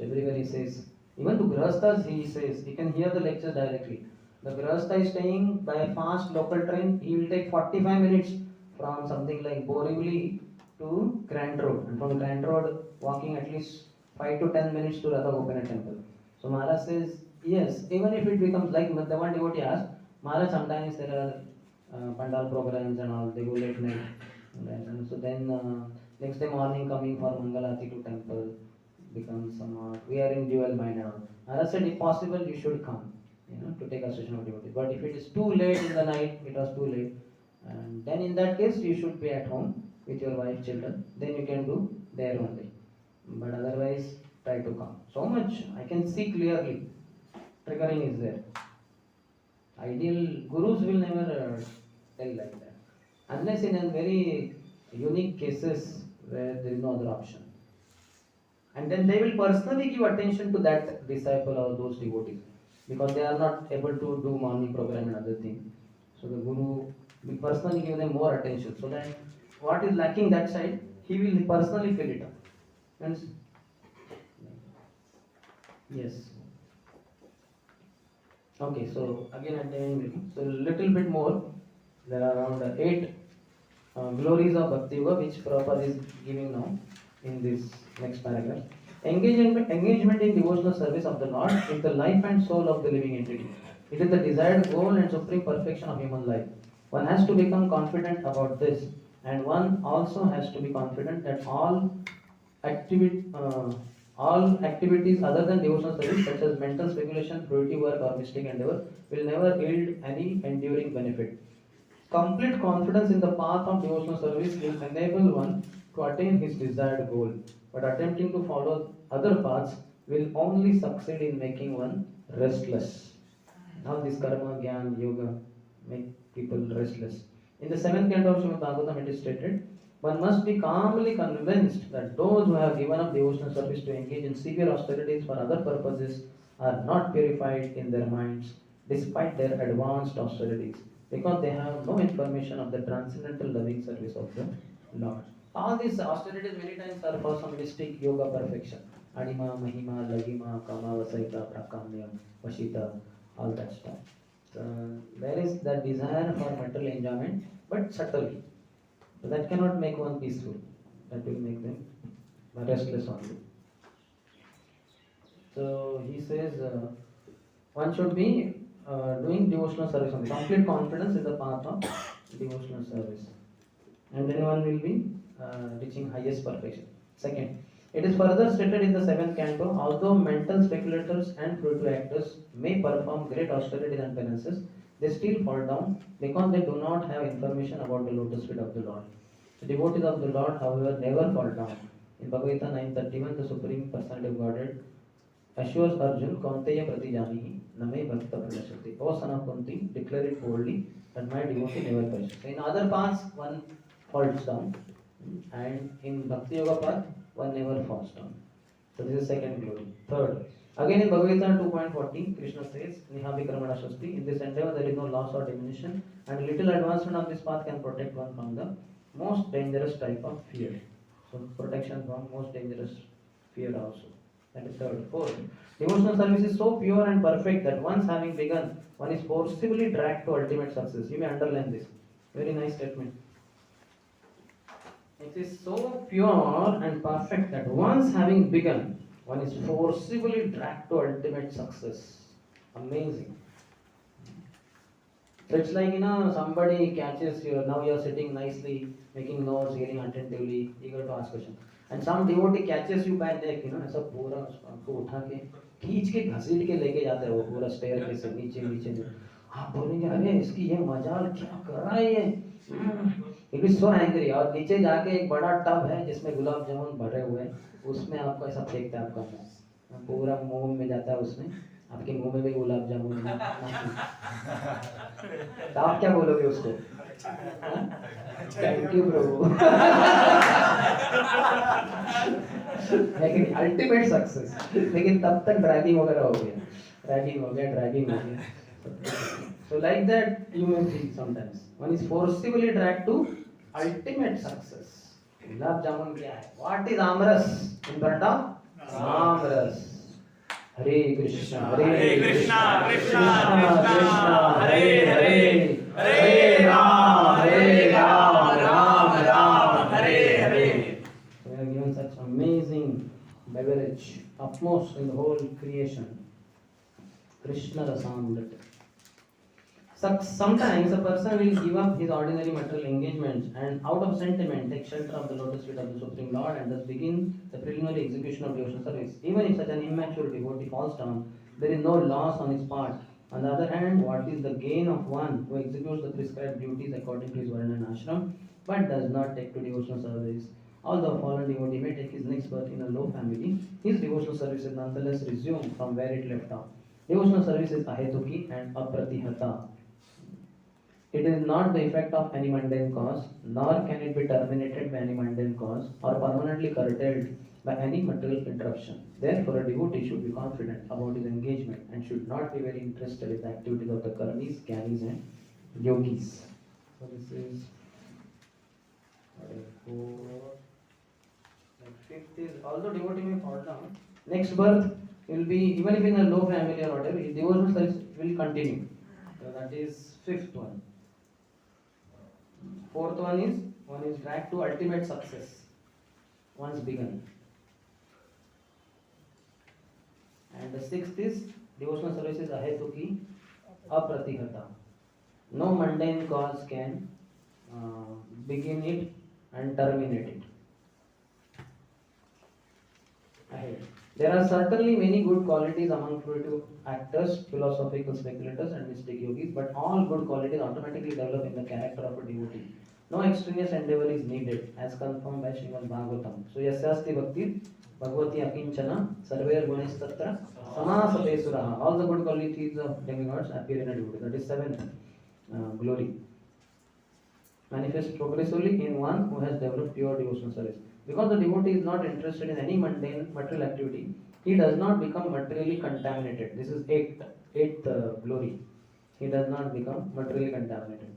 So everywhere he says, even to Grahasthas he says, he can hear the lectures directly. The Grahastha is staying by a fast local train, he will take 45 minutes from something like Borivali to Grand Road, and from Grand Road walking at least 5 to 10 minutes to Radha Gopinath temple. So Maharaj says, yes, even if it becomes like the one devotee asked, Maharaj, sometimes there are pandal programs and all, they go late night. Right? And so then next day morning coming for Mangalati to temple becomes somewhat, we are in dual mind and all. Maharaj said, if possible, you should come, to take association of devotees. But if it is too late in the night, it was too late, and then in that case, you should be at home with your wife, children, then you can do there only. But otherwise, try to come. So much I can see clearly, triggering is there. Ideal gurus will never tell like that, unless in a very unique cases where there is no other option. And then they will personally give attention to that disciple or those devotees, because they are not able to do morning program and other things. So the guru will personally give them more attention, so that what is lacking that side, he will personally fill it up. Hence, yes. Okay, so again at the end, so little bit more. There are around 8 glories of Bhakti Yoga which Prabhupada is giving now in this next paragraph. Engagement in devotional service of the Lord is the life and soul of the living entity. It is the desired goal and supreme perfection of human life. One has to become confident about this, and one also has to be confident that all activities other than devotional service, such as mental speculation, fruitive work, or mystic endeavor, will never yield any enduring benefit. Complete confidence in the path of devotional service will enable one to attain his desired goal, but attempting to follow other paths will only succeed in making one restless. All this karma, gyan, yoga make people restless. In the 7th canto of Srimad Bhagavatam, it is stated, one must be calmly convinced that those who have given up devotional service to engage in severe austerities for other purposes are not purified in their minds despite their advanced austerities, because they have no information of the transcendental loving service of the Lord. All these austerities many times are for some mystic yoga perfection. Anima, Mahima, Lagima, Kama, Vasaita, Prakamya, Vashita, all that stuff. There is the desire for material enjoyment, but subtly. So that cannot make one peaceful. That will make them restless only. So he says one should be doing devotional service only. Complete confidence in the path of devotional service. And then one will be reaching highest perfection. Second, it is further stated in the 7th canto, although mental speculators and fruitive actors may perform great austerities and penances, they still fall down because they do not have information about the lotus feet of the Lord. The devotees of the Lord, however, never fall down. In Bhagavad Gita 9:31, the Supreme Personality of Godhead assures Arjun, Kaunteya Pratijanihi, Name Bhakta Pranashati. O son of Kunti, declare it boldly that my devotee never perishes. So in other paths, one falls down, and in Bhakti Yoga path, one never falls down. So this is second glory. Third, again in Bhagavad Gita 2.14, Krishna says, Nihami Karmana Shasti. In this endeavor, there is no loss or diminution, and little advancement of this path can protect one from the most dangerous type of fear. So protection from most dangerous fear also. That is third. Fourth, devotional service is so pure and perfect that once having begun, one is forcibly dragged to ultimate success. You may underline this. Very nice statement. It is so pure and perfect that once having begun, one is forcibly dragged to ultimate success. Amazing. So it's like, somebody catches you, now you are sitting nicely, making notes, hearing attentively, eager to ask questions. And some devotee catches you by neck, ऐसा पूरा आपको उठा के खींच के घसीट के लेके जाता है वो पूरा स्टेयर के से नीचे नीचे आप बोलेंगे अरे इसकी ये मजाल क्या कर रहा है ये इट इज सो एंग्री और नीचे जाके एक बड़ा टब है जिसमें गुलाब जामुन भरे हुए हैं उसमें आपको ऐसा फेंकता है आपका मुंह पूरा मुंह में जाता है उसमें आपके मुंह में भी गुलाब जामुन है तो आप क्या बोलोगे उसको थैंक यू प्रभु लेकिन अल्टीमेट सक्सेस लेकिन तब तक ड्रैगिंग वगैरह हो गया ड्रैगिंग हो गया so like that you may feel sometimes one is forcibly dragged to ultimate success. Gulab jamun kya hai? What is amras in front of amras? Hare Krishna, Hare Krishna, Krishna Krishna, Hare Hare, Hare Ram, Ram Ram, Hare Hare. We are given such amazing beverage, utmost in the whole creation. Krishna Rasamrit. Sometimes a person will give up his ordinary material engagements and out of sentiment take shelter of the lotus feet of the Supreme Lord and thus begin the preliminary execution of devotional service. Even if such an immature devotee falls down, there is no loss on his part. On the other hand, what is the gain of one who executes the prescribed duties according to his varna and ashram but does not take to devotional service? Although a fallen devotee may take his next birth in a low family, his devotional service is nonetheless resumed from where it left off. Devotional service is ahetuki and apratihata. It is not the effect of any mundane cause, nor can it be terminated by any mundane cause, or permanently curtailed by any material interruption. Therefore, a devotee should be confident about his engagement and should not be very interested in the activities of the karmis, gyanis, and yogis. So this is 4. And 5th is although devotee may fall down, next birth will be even if in a low family or whatever, his devotional service will continue. So that is 5th one. 4th one is track to ultimate success once begun. And the 6th is devotional service is ahetuki apratihata. No mundane cause can begin it and terminate it. Ahead. There are certainly many good qualities among fruitive actors, philosophical speculators, and mystic yogis, but all good qualities automatically develop in the character of a devotee. No extraneous endeavor is needed, as confirmed by Srimad Bhagavatam. So, yasyasti bhakti bhagavati akinchana sarver gunis tatra samasate suraha. All the good qualities of demigods appear in a devotee. That is 7th glory. Manifest progressively in one who has developed pure devotional service. Because the devotee is not interested in any mundane material activity, he does not become materially contaminated. This is 8th glory. He does not become materially contaminated.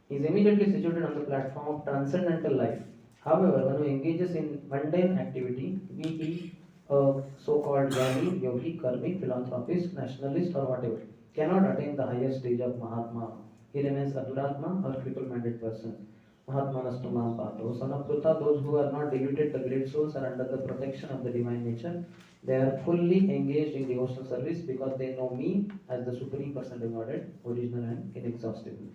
He is immediately situated on the platform of transcendental life. However, one who engages in mundane activity, be he a so-called jnani, yogi, karmic, philanthropist, nationalist, or whatever, cannot attain the highest stage of Mahatma. He remains a Duratma or cripple-minded person. Mahatmanastu Mam Pato. Son of Pruta, those who are not deluded, the great souls, are under the protection of the divine nature. They are fully engaged in devotional service because they know me as the Supreme Person Godhead, original and inexhaustible.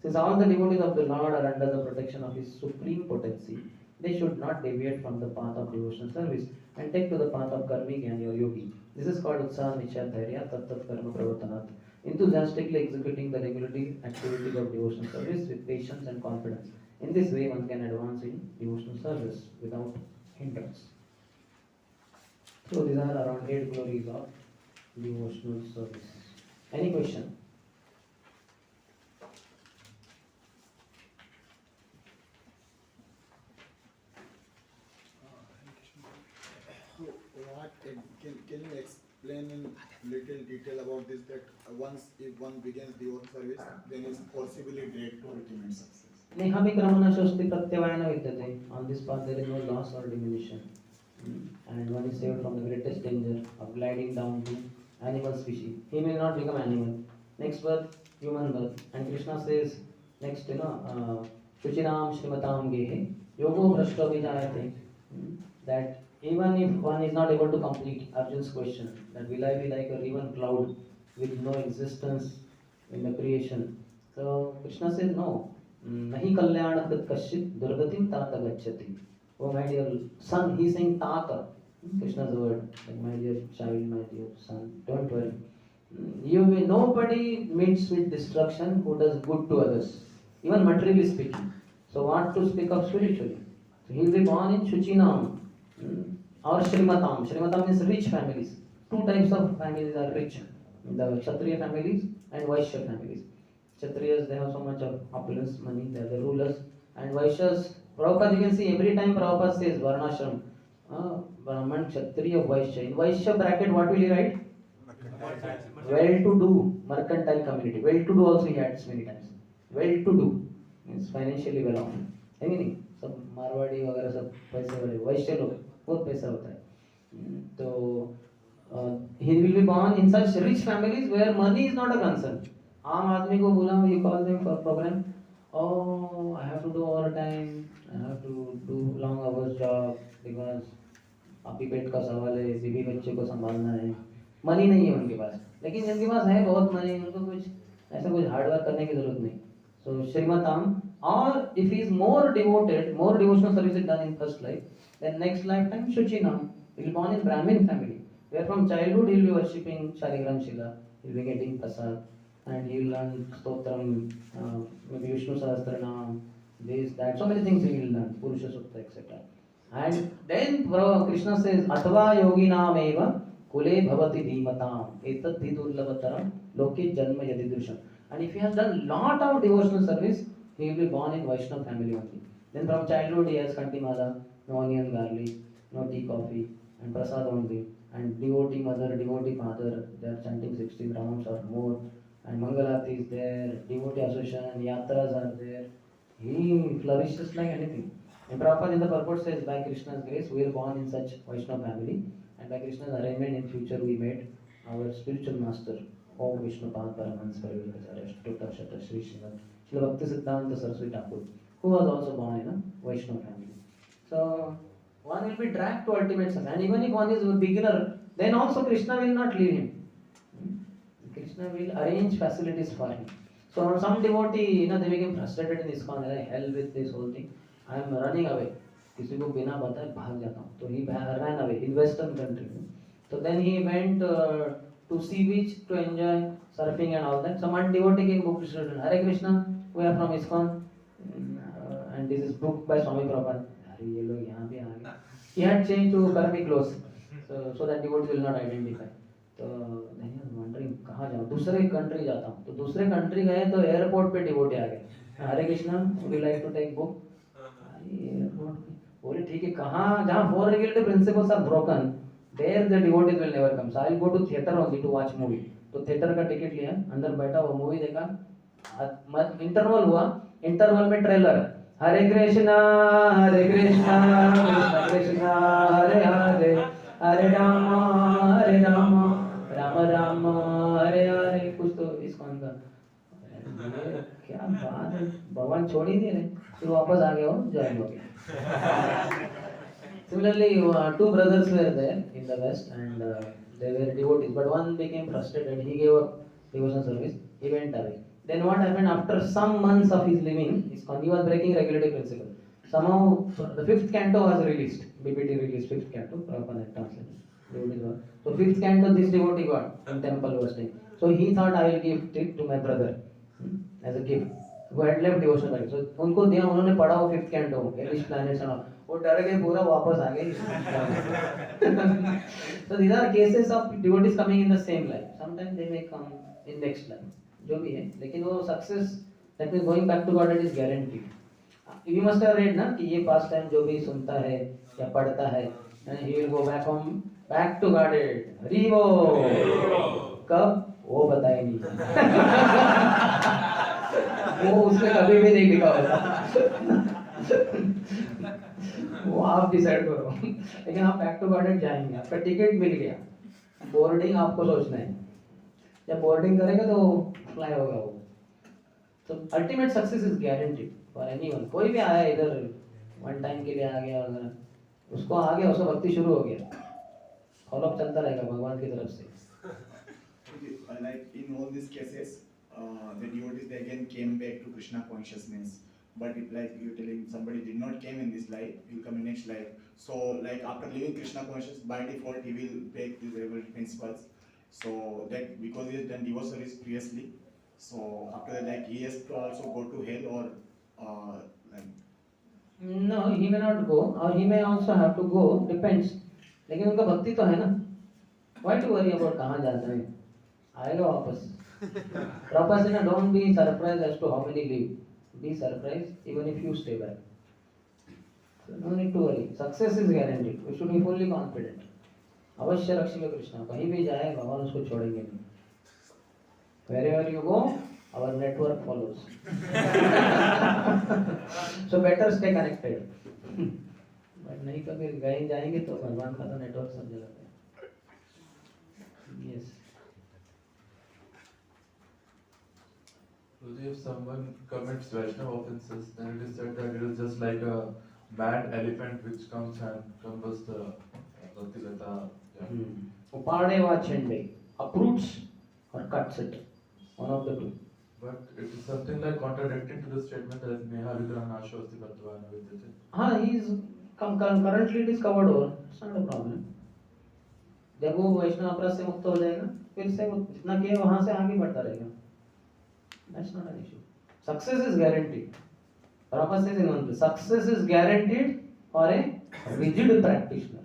Since all the devotees of the Lord are under the protection of His supreme potency, they should not deviate from the path of devotional service and take to the path of karmic and yogi. This is called Utsaha Nichya Dhairya Tattat Karma Pravartanat. Enthusiastically executing the regulatory activities of devotional service with patience and confidence. In this way, one can advance in devotional service without hindrance. So these are around 8 glories of devotional service. Any question? Can you explain in little detail about this, that once if one begins devotional service, then is possibly direct to ultimate success? Nehamikramana shosti pratyavayana vidyate. On this path there is no loss or diminution. And one is saved from the greatest danger of gliding down to animal species. He may not become animal. Next birth, human birth. And Krishna says, next, Shuchinam Shrimatam Gehe, Yogo Brashto Vijayate. That even if one is not able to complete Arjun's question, that will I be like a riven cloud with no existence in the creation? So Krishna says, no. Nahi kalyana krit kashit durgatim tata gacchati. Oh my dear son, he is saying tata. Krishna's word, like my dear child, my dear son, don't worry. Nobody meets with destruction who does good to others, even materially speaking. So what to speak of spiritually? So he will be born in Shuchinam or Shrimatam. Shrimatam means rich families. 2 types of families are rich. The Kshatriya families and Vaishya families. Kshatriyas, they have so much of opulence, money, they are the rulers. And Vaishyas, Prabhupada, you can see every time Prabhupada says Varnashram, Brahman, Kshatriya, Vaishya. In Vaishya bracket, what will he write? Well-to-do, mercantile community. Well-to-do also he adds many times. Well-to-do means financially well off. है कि नहीं? सब मारवाड़ी वगैरह सब पैसे वाले वैश्य लोग बहुत पैसा होता है. तो he will be born in such rich families where money is not a concern. आम आदमी को बोला, you call them for program, oh I have to do overtime, I have to do long hours job because अभी पेट का सवाल है, बीवी बच्चे को संभालना है, मनी नहीं है उनके पास, लेकिन जिनके पास है बहुत मनी, उनको कुछ ऐसा कुछ हार्ड वर्क करने की जरूरत नहीं. So Srimatam, or if he is more devoted, more devotional service is done in first life, then next lifetime Shuchinam, he will be born in Brahmin family, where from childhood he will be worshipping Shaligram Shila, he will be getting prasad, and he will learn Stotram, maybe Vishnu Sahasranam, this, that, so many things he will learn, Purusha Sutta, etc. And then Krishna says, Atva yoginam eva kule bhavati dhimatam, etat dhidurlabhataram loke janma yadidrusham. And if he has done lot of devotional service, he will be born in Vaishnava family only. Then from childhood he has Kantimala, no onion garlic, no tea coffee, and prasad only. And devotee mother, devotee father, they are chanting 16 rounds or more. And Mangalati is there, devotee association, yatras are there. He flourishes like anything. And Prabhupada in the purport says, by Krishna's grace, we are born in such Vaishnava family. And by Krishna's arrangement in future, we met our spiritual master, Om Vishnu Pad Paramans Parivakacharya, Dr. Shata Sri Srila Bhakti Siddhanta Saraswati Thakur, who was also born in a Vaishnava family. So, one will be dragged to ultimate success. And even if one is a beginner, then also Krishna will not leave him. Krishna will arrange facilities for him. So, some devotee, they became frustrated in ISKCON, like, hell with this whole thing. I am running away. किसी को बिना बताए भाग जाता हूँ. So he ran away in Western country. So then he went to sea beach to enjoy surfing and all that. Some devotee came book to student. Hare Krishna, we are from ISKCON, and this is book by Swami Prabhupada. अरे ये लोग यहाँ भी आ गए. He had changed to karmic clothes, so that devotee will not identify. तो then he was wondering कहाँ जाऊँ. दूसरे country जाता हूँ. तो दूसरे country गए तो airport पे devotee आ गए. Hare Krishna, would you like to take book? बोले ठीक है, कहाँ जहाँ 4 regulative principles are broken, there the devotees will never come. So I will go to theater only to watch movie. तो theater का ticket लिया, अंदर बैठा वो मूवी देखा, इंटरवल हुआ, इंटरवल में ट्रेलर, हरे कृष्णा कृष्णा कृष्णा हरे हरे, हरे राम राम राम हरे हरे, कुछ तो ISKCON का. क्या बात है, भगवान छोड़ ही नहीं रहे. फिर वापस आ गए हो, ज्वाइन हो गए. Similarly, 2 brothers were there in the West, and they were devotees, but one became frustrated. He gave up devotional service. He went away. Then what happened after some months of his living? He was breaking regulative principle. Somehow the 5th canto was released. BPT released 5th canto. Prabhupada translated. So 5th canto this devotee got in temple was staying. So he thought I will give it to my brother as a gift. Who had left devotional service. So उनको दिया, उन्होंने पढ़ा वो 5th canto, Hellish planets and all. वो डर गए पूरा, वापस आ गए. So these are cases of devotees coming in the same life. Sometimes they may come in next life. जो भी है, लेकिन वो success, that means going back to God, it is guaranteed. You must have read ना कि ये past time जो भी सुनता है या पढ़ता है, and he will go back home, back to Godhead. Hari बोल. कब? वो बताए नहीं. वो उसने कभी भी नहीं लिखा होता. वो आप डिसाइड करो. लेकिन आप बैक टू गार्डन जाएंगे, आपका टिकट मिल गया, बोर्डिंग आपको सोचना है. जब बोर्डिंग करेगा तो फ्लाई होगा वो. तो ultimate success is guaranteed for anyone. कोई भी आया इधर वन टाइम के लिए आ गया वगैरह, उसको आ गया, उसको भक्ति शुरू हो गया, फॉलोअप चलता रहेगा भगवान की तरफ से. Like in all these cases, the devotees they again came back to Krishna consciousness. But if like you're telling somebody did not came in this life, he will come in next life. So like after leaving Krishna consciousness, by default he will break these regulative principles. So that because he has done devotional service previously, so after that like he has to also go to hell or like. No, he may not go, or he may also have to go. Depends. लेकिन उनका भक्ति तो है ना. Why to worry about कहाँ जाता है? आएगा वापस. Prabhupada said, don't be surprised as to how many leave. Be surprised even if you stay back. So no need to worry. Success is guaranteed. We should be fully confident. अवश्य रक्षिएगा कृष्णा. कहीं भी जाए भगवान उसको छोड़ेंगे नहीं. Wherever you go, our network follows. So better stay connected. But नहीं कभी गए जाएंगे तो भगवान का तो नेटवर्क सब जगह पे. if someone commits Vaishnava offenses, then it is said that it is just like a mad elephant which comes and converts the Bhakti-lata. Yeah. Upade wa chende, uproots or cuts it. One of the two. But it is something like contradicting to the statement that Neha Vigrahana Ashwasti Bhattvana Vidyate. He is currently it is covered over. It's not a problem. जब वो वैष्णव अपराध से मुक्त हो जाएगा फिर से वो जितना किया वहां से आगे बढ़ता रहेगा. That's not an issue. Success is guaranteed. Prabhupada says in one place, success is guaranteed for a rigid practitioner.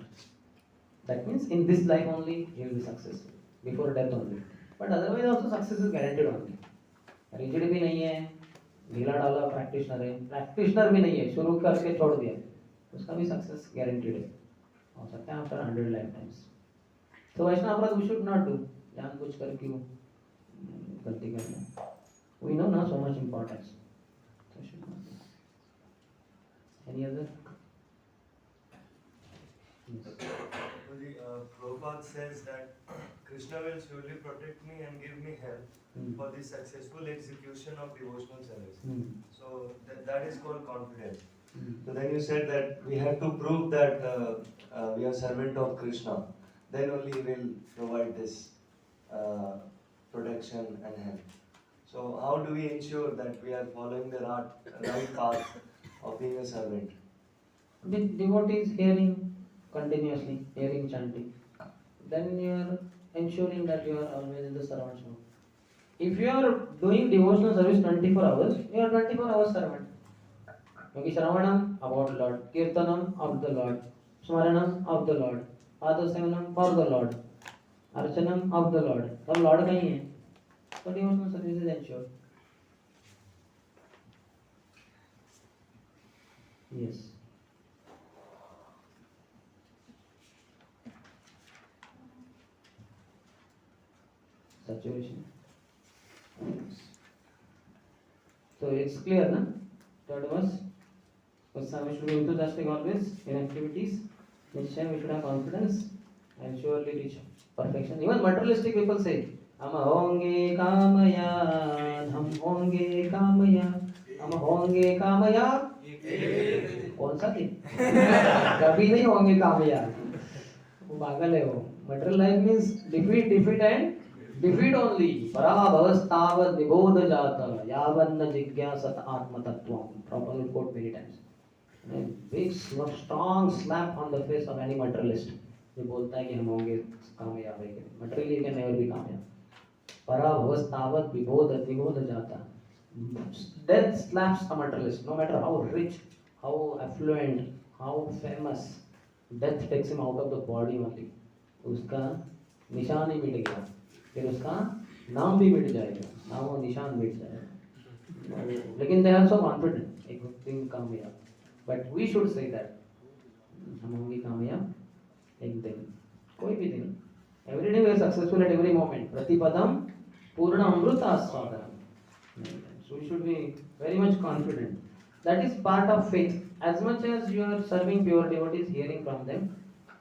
That means in this life only he will be successful, before death only. But otherwise also success is guaranteed only. Rigid भी नहीं है, ढीला डाला practitioner है, practitioner भी नहीं है, शुरू करके छोड़ दिया, उसका भी success guaranteed है. हो सकता है after 100 lifetimes. So वैष्णव अपराध we should not do. जानबूझ कर क्यों गलती करना? We know not so much importance. So should not do. Any other? Yes. Prabhupada says that Krishna will surely protect me and give me help for the successful execution of devotional service. So that is called confidence. So then you said that we have to prove that we are servant of Krishna. Then only he will provide this protection and help. So how do we ensure that we are following the right path of being a servant? With devotees hearing continuously, hearing chanting, then you are ensuring that you are always in the servant's mode. If you are doing devotional service 24 hours, you are 24 hours servant. Because Shravanam about Lord, Kirtanam of the Lord, Smaranam of the Lord, Padasevanam for the Lord, Archanam of the Lord. सब Lord का ही है. So devotional service is ensured. Yes. Saturation. So it's clear, na? Third was, we should be enthusiastic always in activities. Next time we should have confidence and surely reach perfection. Even materialistic people say, हम होंगे कामयाब, हम होंगे कामयाब, हम होंगे कामयाब. कौन सा थी? कभी नहीं होंगे कामयाब. वो पागल है वो. Material life means defeat, defeat and defeat only. पराभवस्तावत् निबोध जाता यावन्न जिज्ञासत आत्मतत्त्वम्. Prabhupada will quote many times. Big strong slap on the face of any materialist. जो बोलता है कि हम होंगे कामयाब है. Materially you can never be कामयाब. पराभवस्तावत् निबोध जाता. Death slaps a materialist. No matter how rich, how affluent, how famous, death takes him out of the body only. उसका निशान ही मिट गया. फिर उसका नाम भी मिट जाएगा. नाम और निशान मिट जाएगा. लेकिन they are so confident. एक दिन कामयाब. But we should say that हम होंगे कामयाब एक दिन. कोई भी दिन. Every day we are successful at every moment. प्रतिपदम पूर्ण अमृत आस्वादनम. So we should be very much confident. That is part of faith. As much as you are serving pure devotees, hearing from them,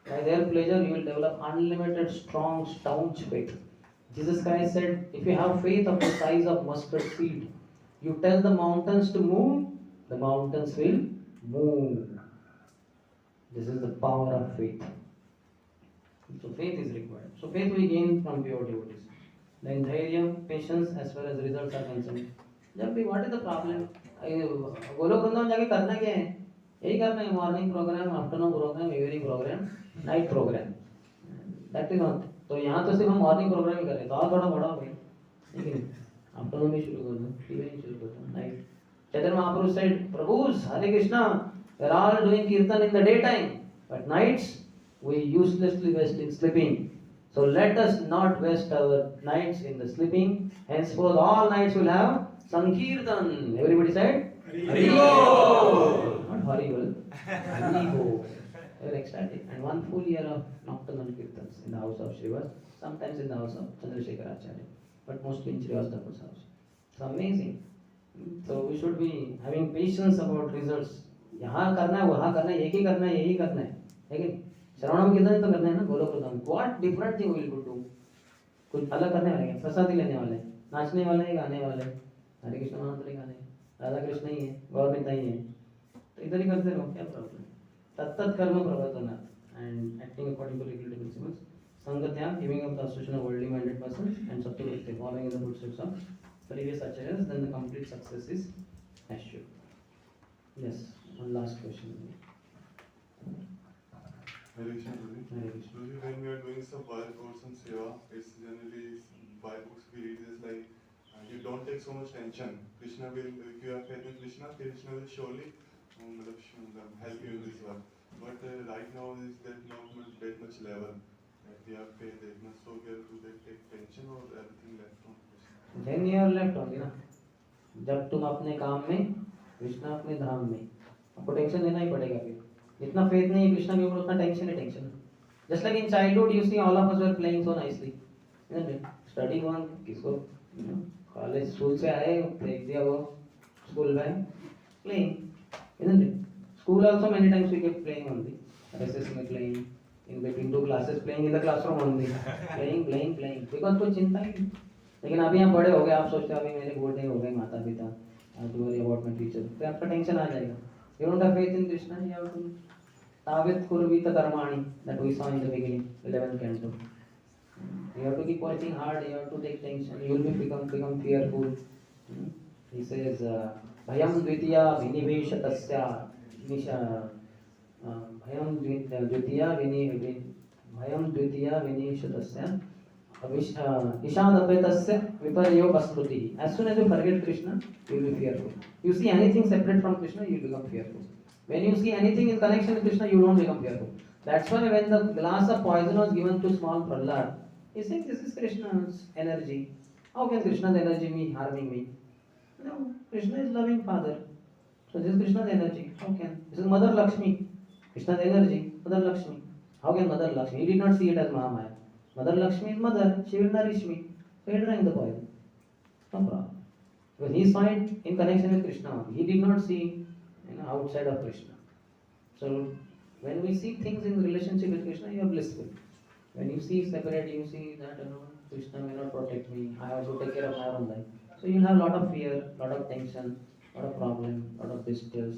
by their pleasure you will develop unlimited, strong, staunch faith. Jesus Christ said, if you have faith of the size of mustard seed, you tell the mountains to move, the mountains will move. This is the power of faith. So faith is required. So faith we gain from pure devotees. Then dhairya, patience as far as results are concerned. जब भी what is the problem? Golok Vrindavan जाके करना क्या है? यही करना है. Morning programme, afternoon programme, evening programme, night programme. That is not. तो यहाँ तो सिर्फ हम मॉर्निंग प्रोग्राम ही कर रहे हैं. तो और थोड़ा बढ़ाओ भाई. लेकिन आफ्टरनून में शुरू कर दो, इवनिंग शुरू कर दो, night. Chaitanya Mahaprabhu said, Prabhus, Hare Krishna, we are all doing kirtan in the daytime, but nights we uselessly waste in sleeping. So let us not waste our nights in the sleeping. Henceforth all nights will have Sankirtan. Everybody said? Haribo! Not horrible. Haribo. They were ecstatic. And 1 full year of nocturnal kirtans in the house of Srivas, sometimes in the house of Chandrasekharacharya, but mostly in Srivas Thakur's house. It's amazing. So we should be having patience about results. यहाँ करना है, वहाँ करना है, एक ही करना है, यही करना है. लेकिन श्रवणम कीर्तन तो करना है ना, Golok Vrindavan. What different thing we will do? कुछ अलग करने वाले हैं, प्रसादी लेने वाले हैं, नाचने वाले हैं, गाने वाले हैं. हरे कृष्ण महामंत्र गाने राधा कृष्ण ही है, गौर पिता ही है, तो इधर ही करते रहो, क्या प्रॉब्लम। तत्त कर्म प्रवर्तनात् and acting according to regulatory principles, संग त्याग, giving up the association of worldly minded persons and सत्य following in the footsteps of previous acharyas, then the complete success is assured. Yes, one last question. Hare Krishna, Guruji. Hare Krishna. Guruji, when we are doing some wild course and seva, it's generally by books we read is like you don't take so much tension. Krishna will, if you have faith in Krishna, Krishna will surely help you in this work. But right now is that not that much level that we have faith that much, so we have to take tension or everything left from Krishna. Then you are left only ना, जब तुम अपने काम में, कृष्णा अपने धाम में, आपको tension लेना ही पड़ेगा फिर। जितना फेथ नहीं है कृष्णा के ऊपर उतना टेंशन है tension. Just like in childhood you see all of us were playing so nicely, isn't it? Studying on किसको कॉलेज स्कूल से आए फेंक दिया वो school bag, playing, isn't it? School also many times we kept playing only, recess में playing, in between two classes playing in the classroom only, playing because कोई चिंता ही नहीं। लेकिन अभी हम बड़े हो गए, आप सोचते हो अभी मेरे बूढ़े हो गए माता पिता, आप do worry about my future, तो आपका टेंशन आ जाएगा। You don't have faith in Krishna, you have to तावित कुर्वीत कर्माणि that we saw in the beginning 11th canto. You have to keep working hard, you have to take tension, you will become fearful. He says bhayam dvitiya viniveshatasya bhayam dvitiya vinishatasya Ishadapetasya viparyo basmruti. As soon as you forget Krishna, you will be fearful. You see anything separate from Krishna, you will become fearful. When you see anything in connection with Krishna, you won't become fearful. That's why when the glass of poison was given to small Prahlad, he said, this is Krishna's energy. How can Krishna's energy be harming me? No, Krishna is loving father. So this is Krishna's energy. How can? This is Mother Lakshmi. Krishna's energy, Mother Lakshmi. How can Mother Lakshmi? He did not see it as Mahamaya. Mother Lakshmi is mother, she will nourish me. So he drank the poison. No problem. Because he saw it in connection with Krishna. He did not see outside of Krishna. So when we see things in relationship with Krishna, you are blissful. When you see separate, you see that Krishna may not protect me, I have to take care of my own life. So you will have a lot of fear, lot of tension, lot of problem, lot of distress.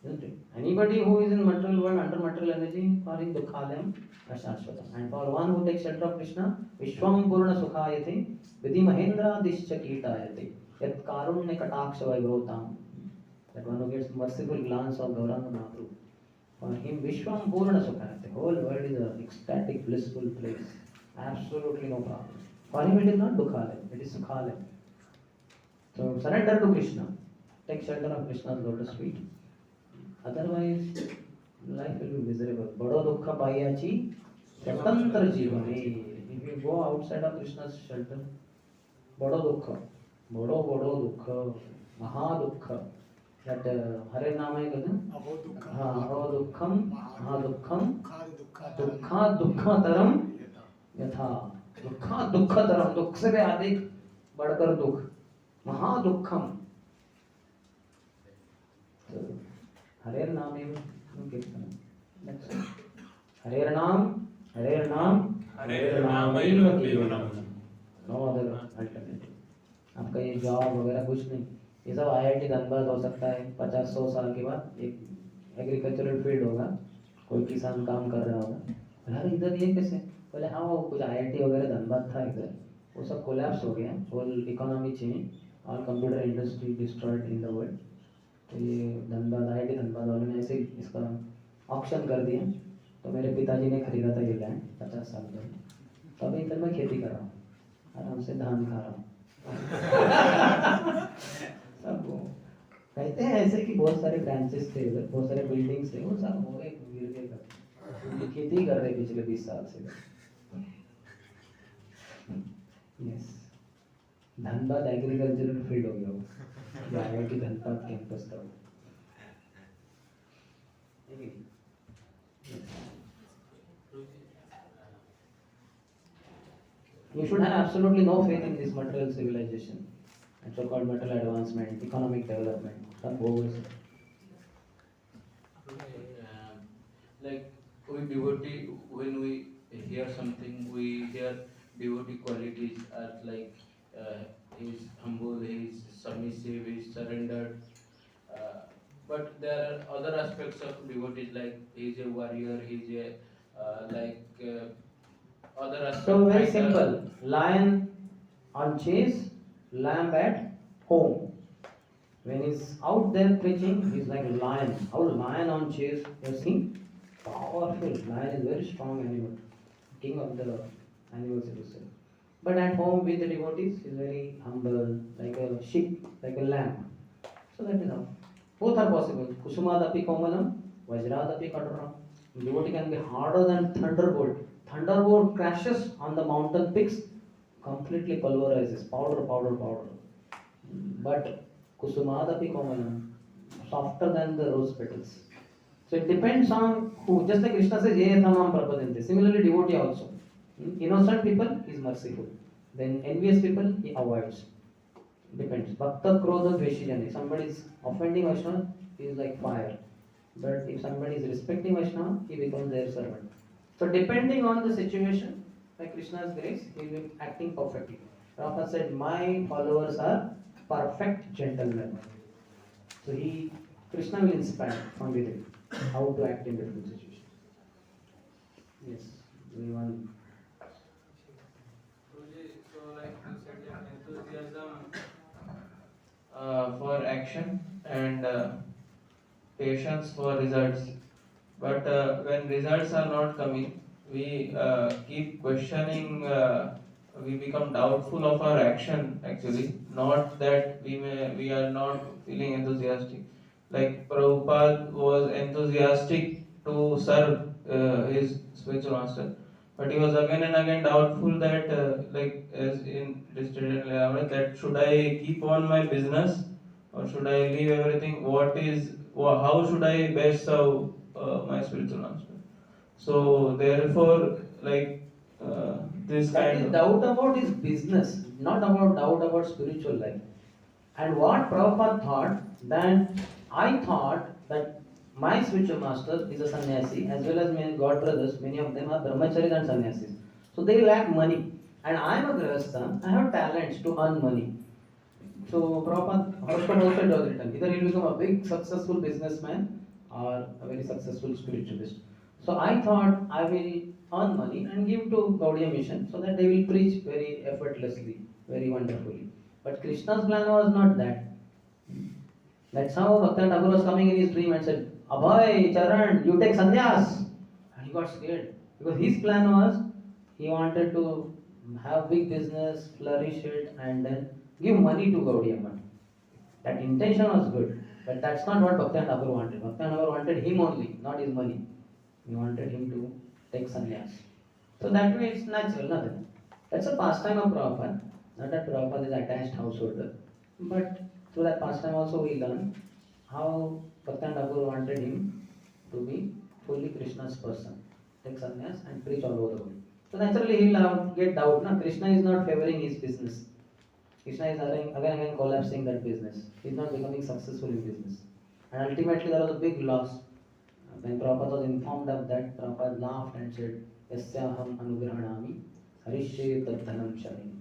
Isn't it? Anybody who is in material world under material energy, for him dukhalayam ashashvatam. And for one who takes shelter of Krishna, vishwam purna sukhayate vidhi mahendra dishcha kitayate yat karunya kataksha vaibhavatam. That one who gets merciful glance of Gauranga Mahaprabhu, for him vishwam purna sukhayate. The whole world is an ecstatic, blissful place. Absolutely no problem. For him it is not dukhalayam, it is sukhalayam. So surrender to Krishna. Take shelter of Krishna's lotus feet. Otherwise, life will be miserable. Bado dukha payachi swatantra jivane. If you go outside of Krishna's shelter, bado dukha, bado dukha, maha dukha. That Hare Nama is good. Abo dukham, dukha taram yatha. Dukha taram, dukh se bhi अधिक बढ़कर दुख, महा दुखम. हरेर नाम एवं कीर्तन. हरेर नाम एवं कीर्तन. No other alternative. आपका ये जॉब वगैरह कुछ नहीं, ये सब IIT धनबाद हो सकता है 50-100 साल के बाद. एक एग्रीकल्चरल फील्ड होगा, कोई किसान काम कर रहा होगा, यार इधर ये कैसे, बोले हाँ वो कुछ IIT वगैरह धनबाद था इधर, वो सब कोलैप्स हो गया, whole economy change, all computer industry destroyed in the world. तो ये धनबाद IIT धनबाद वालों ने ऐसे इसका ऑक्शन कर दिया. तो मेरे पिताजी ने खरीदा था ये लैंड 50 साल पहले. तो अभी इधर मैं खेती कर रहा हूँ, आराम से धान खा रहा हूँ. सब वो कहते हैं ऐसे कि बहुत सारे ब्रांचेस थे उधर, बहुत सारे बिल्डिंग्स थे, वो सब हो गए गिर गए कर. खेती कर रहे पिछले 20 साल से. यस, धनबाद एग्रीकल्चरल फील्ड हो गया वो, IIT धनबाद कैंपस था. You should have absolutely no faith in this material civilization and so-called material advancement, economic development. सब वो like we devotee, when we hear something, we hear devotee qualities as like he's humble, he's submissive, he's surrendered. Uh, but there are other aspects of devotees, like he's a warrior, he's a other aspects. So very like, simple. Lion on chase, lamb at home. When he's out there preaching, he's like a lion. How lion on chase? You see, powerful. Lion is very strong animal, king of the animals it is said. But at home with the devotees, he's very humble, like a sheep, like a lamb. So that is how. Both are possible. Kusumadapi komalam, vajradapi kadaram. Devotee can be harder than thunderbolt. Thunderbolt crashes on the mountain peaks, completely pulverizes, powder, powder, powder. But Kusumadapi komalam, softer than the rose petals. So it depends on who. Just like Krishna says, Ye tamam prapadante. Similarly, devotee also. Innocent people is merciful. Then envious people he avoids. Depends. Bhakta krodha dveshijane. Somebody is offending Vaishnava, he is like fire. But if somebody is respecting Vaishnava, he becomes their servant. So depending on the situation, by Krishna's grace, he will be acting perfectly. Prabhupada said, my followers are perfect gentlemen. So Krishna will inspire from within how to act in different situations. Yes, anyone? So like you said, that enthusiasm for action and patience for results. But when results are not coming, we keep questioning. We become doubtful of our action. Actually, not that we are not feeling enthusiastic. Like Prabhupada was enthusiastic to serve his spiritual master, but he was again and again doubtful that, like as in listed in Leavenworth, that should I keep on my business or should I leave everything? How should I best serve my spiritual master? So therefore, like this That kind is of doubt about his business, not about doubt about spiritual life. And what Prabhupada thought, then I thought that my spiritual master is a sannyasi, as well as my god brothers, many of them are brahmacharis and sannyasis. So they lack money. And I am a grihastha, I have talents to earn money. So Prabhupada horoscope also it was written. Either he will become a big successful businessman or a very successful spiritualist. So I thought I will earn money and give to Gaudiya mission so that they will preach very effortlessly, very wonderfully. But Krishna's plan was not that. That's how Bhaktan Thakur was coming in his dream and said, Abhay, Charan, you take sannyas. And he got scared. Because his plan was, he wanted to have big business, flourish it, and then give money to Gaudiya Math. That intention was good. But that's not what Bhaktan Thakur wanted. Bhaktan Thakur wanted him only, not his money. He wanted him to take sannyas. So that way it's natural, nothing. That's a pastime of Prabhupada. Not that Prabhupada is attached householder. But through that pastime also we learn how Bhaktan Thakur wanted him to be fully Krishna's person. Take sannyas and preach all over the world. So naturally he'll get doubt. No? Krishna is not favoring his business. Krishna is again collapsing that business. He is not becoming successful in business. And ultimately there was a big loss. When Prabhupada was informed of that, Prabhupada laughed and said, Yasyaham anugrahanami harishye tadhanam shami.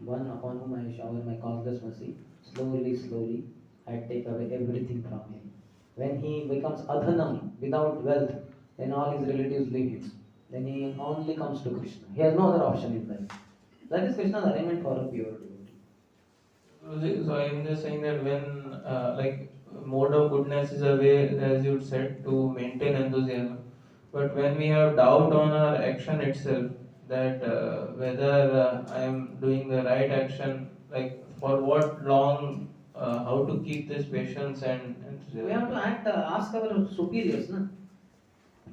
One upon whom I shower my causeless mercy, slowly, I take away everything from him. When he becomes adhanam, without wealth, then all his relatives leave him. Then he only comes to Krishna. He has no other option in life. That is Krishna's arrangement for a pure devotee. So I'm just saying that when like mode of goodness is a way, as you said, to maintain enthusiasm. But when we have doubt on our action itself, that whether I am doing the right action, like for what long, how to keep this patience and enthusiasm. We have to ask our superiors. No?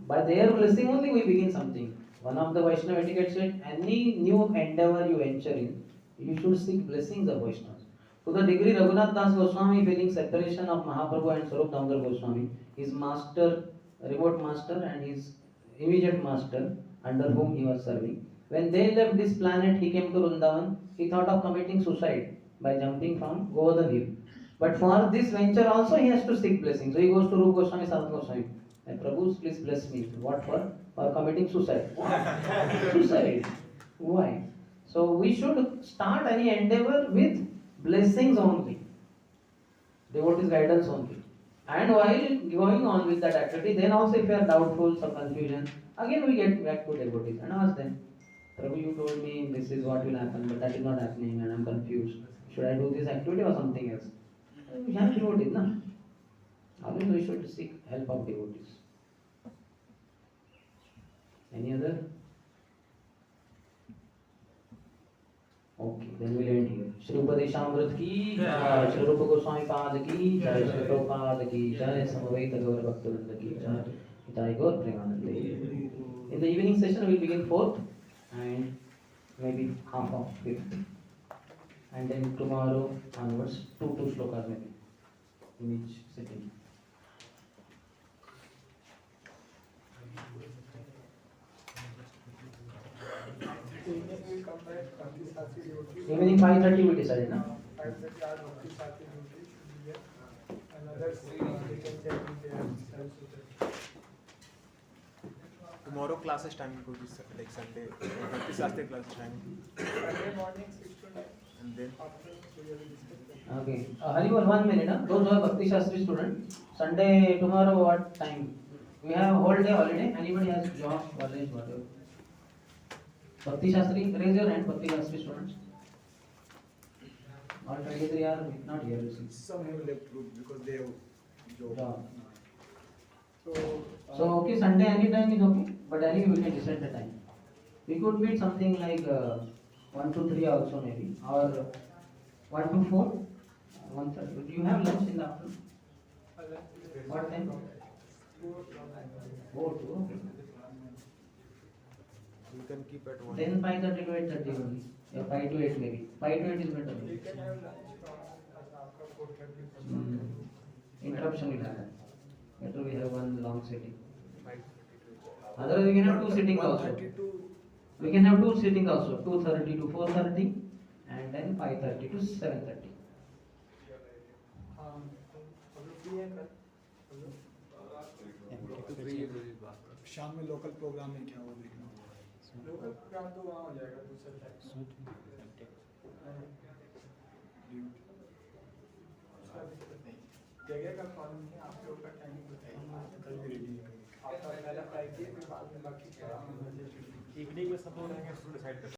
By their blessing only we begin something. One of the Vaishnava etiquette said, any new endeavor you venture in, you should seek blessings of Vaishnavas. To the degree Raghunath Das Goswami feeling separation of Mahaprabhu and Swarup Damodar Goswami, his master, remote master and his immediate master under whom he was serving. When they left this planet, he came to Vrindavan, he thought of committing suicide by jumping from Govardhan hill. But for this venture also he has to seek blessings. So he goes to Rupa Goswami, Sanat Goswami. And Prabhu, please bless me. What for? For committing suicide. What? Suicide. Why? So we should start any endeavor with blessings only, devotees guidance only. And while going on with that activity, then also if you are doubtful, some confusion, again we get back to devotees and ask them, Prabhu, you told me this is what will happen, but that is not happening and I am confused. Should I do this activity or something else? We have devotees, na? Always we should seek help of devotees. Any other? Okay, then we'll end here. Shri Upadeshamrut ki jai, Shri Rupa Goswami Pad ki jai, Shri Prabhupada ki jai, Samaveta Gaur Bhaktivinoda ki jai, Jai Gaur Premanande. In the evening session, we'll begin 4th and maybe half of 5th. And then tomorrow onwards, 2 shlokas maybe in each sitting. Evening 5:30 we decided, na? 5:30 hours of the Sati duty should be there. Another we can check with their self-supervision. Tomorrow classes timing could be like Sunday, Bhakti Shastri class timing. Sunday morning 6 to 9. And then Afternoon we will discuss. Okay. Haribol, 1 minute. Huh? Those who are Bhakti Shastri students, Sunday, tomorrow, what time? We have a whole day holiday. Anybody has job, college, whatever? Bhakti Shastri, raise your hand, Bhakti Shastri students. All 23 are not here, you see. some have left group because they have job. Job. So, So, okay, Sunday anytime is okay, but anyway we can decide the time. We could meet something like 1 to 3 also maybe, or 1 to 4, 1:30. Do you have lunch in the afternoon? What time? 4 to, okay. We can keep at 1. Then 5:30 to 8:30 only. Yeah, 5 to 8 maybe. 5 to 8 is better. we can have lunch from after 4:30. Interruption will happen. Better we have one long sitting. 5:30 Otherwise we can have 2 sittings also. 1:30 to We can have 2 sittings also. 2:30 to 4:30 and then 5:30 to 7:30. शाम में local programme में क्या हो देखना local programme तो वहाँ हो जाएगा दूसरा टाइम। जगह का प्रॉब्लम है, आप लोग का टाइमिंग बताइए। कल भी रेडी है आपका पहला फ्लाइट है, फिर बाद में बाकी इवनिंग में सब लोग रहेंगे, डिसाइड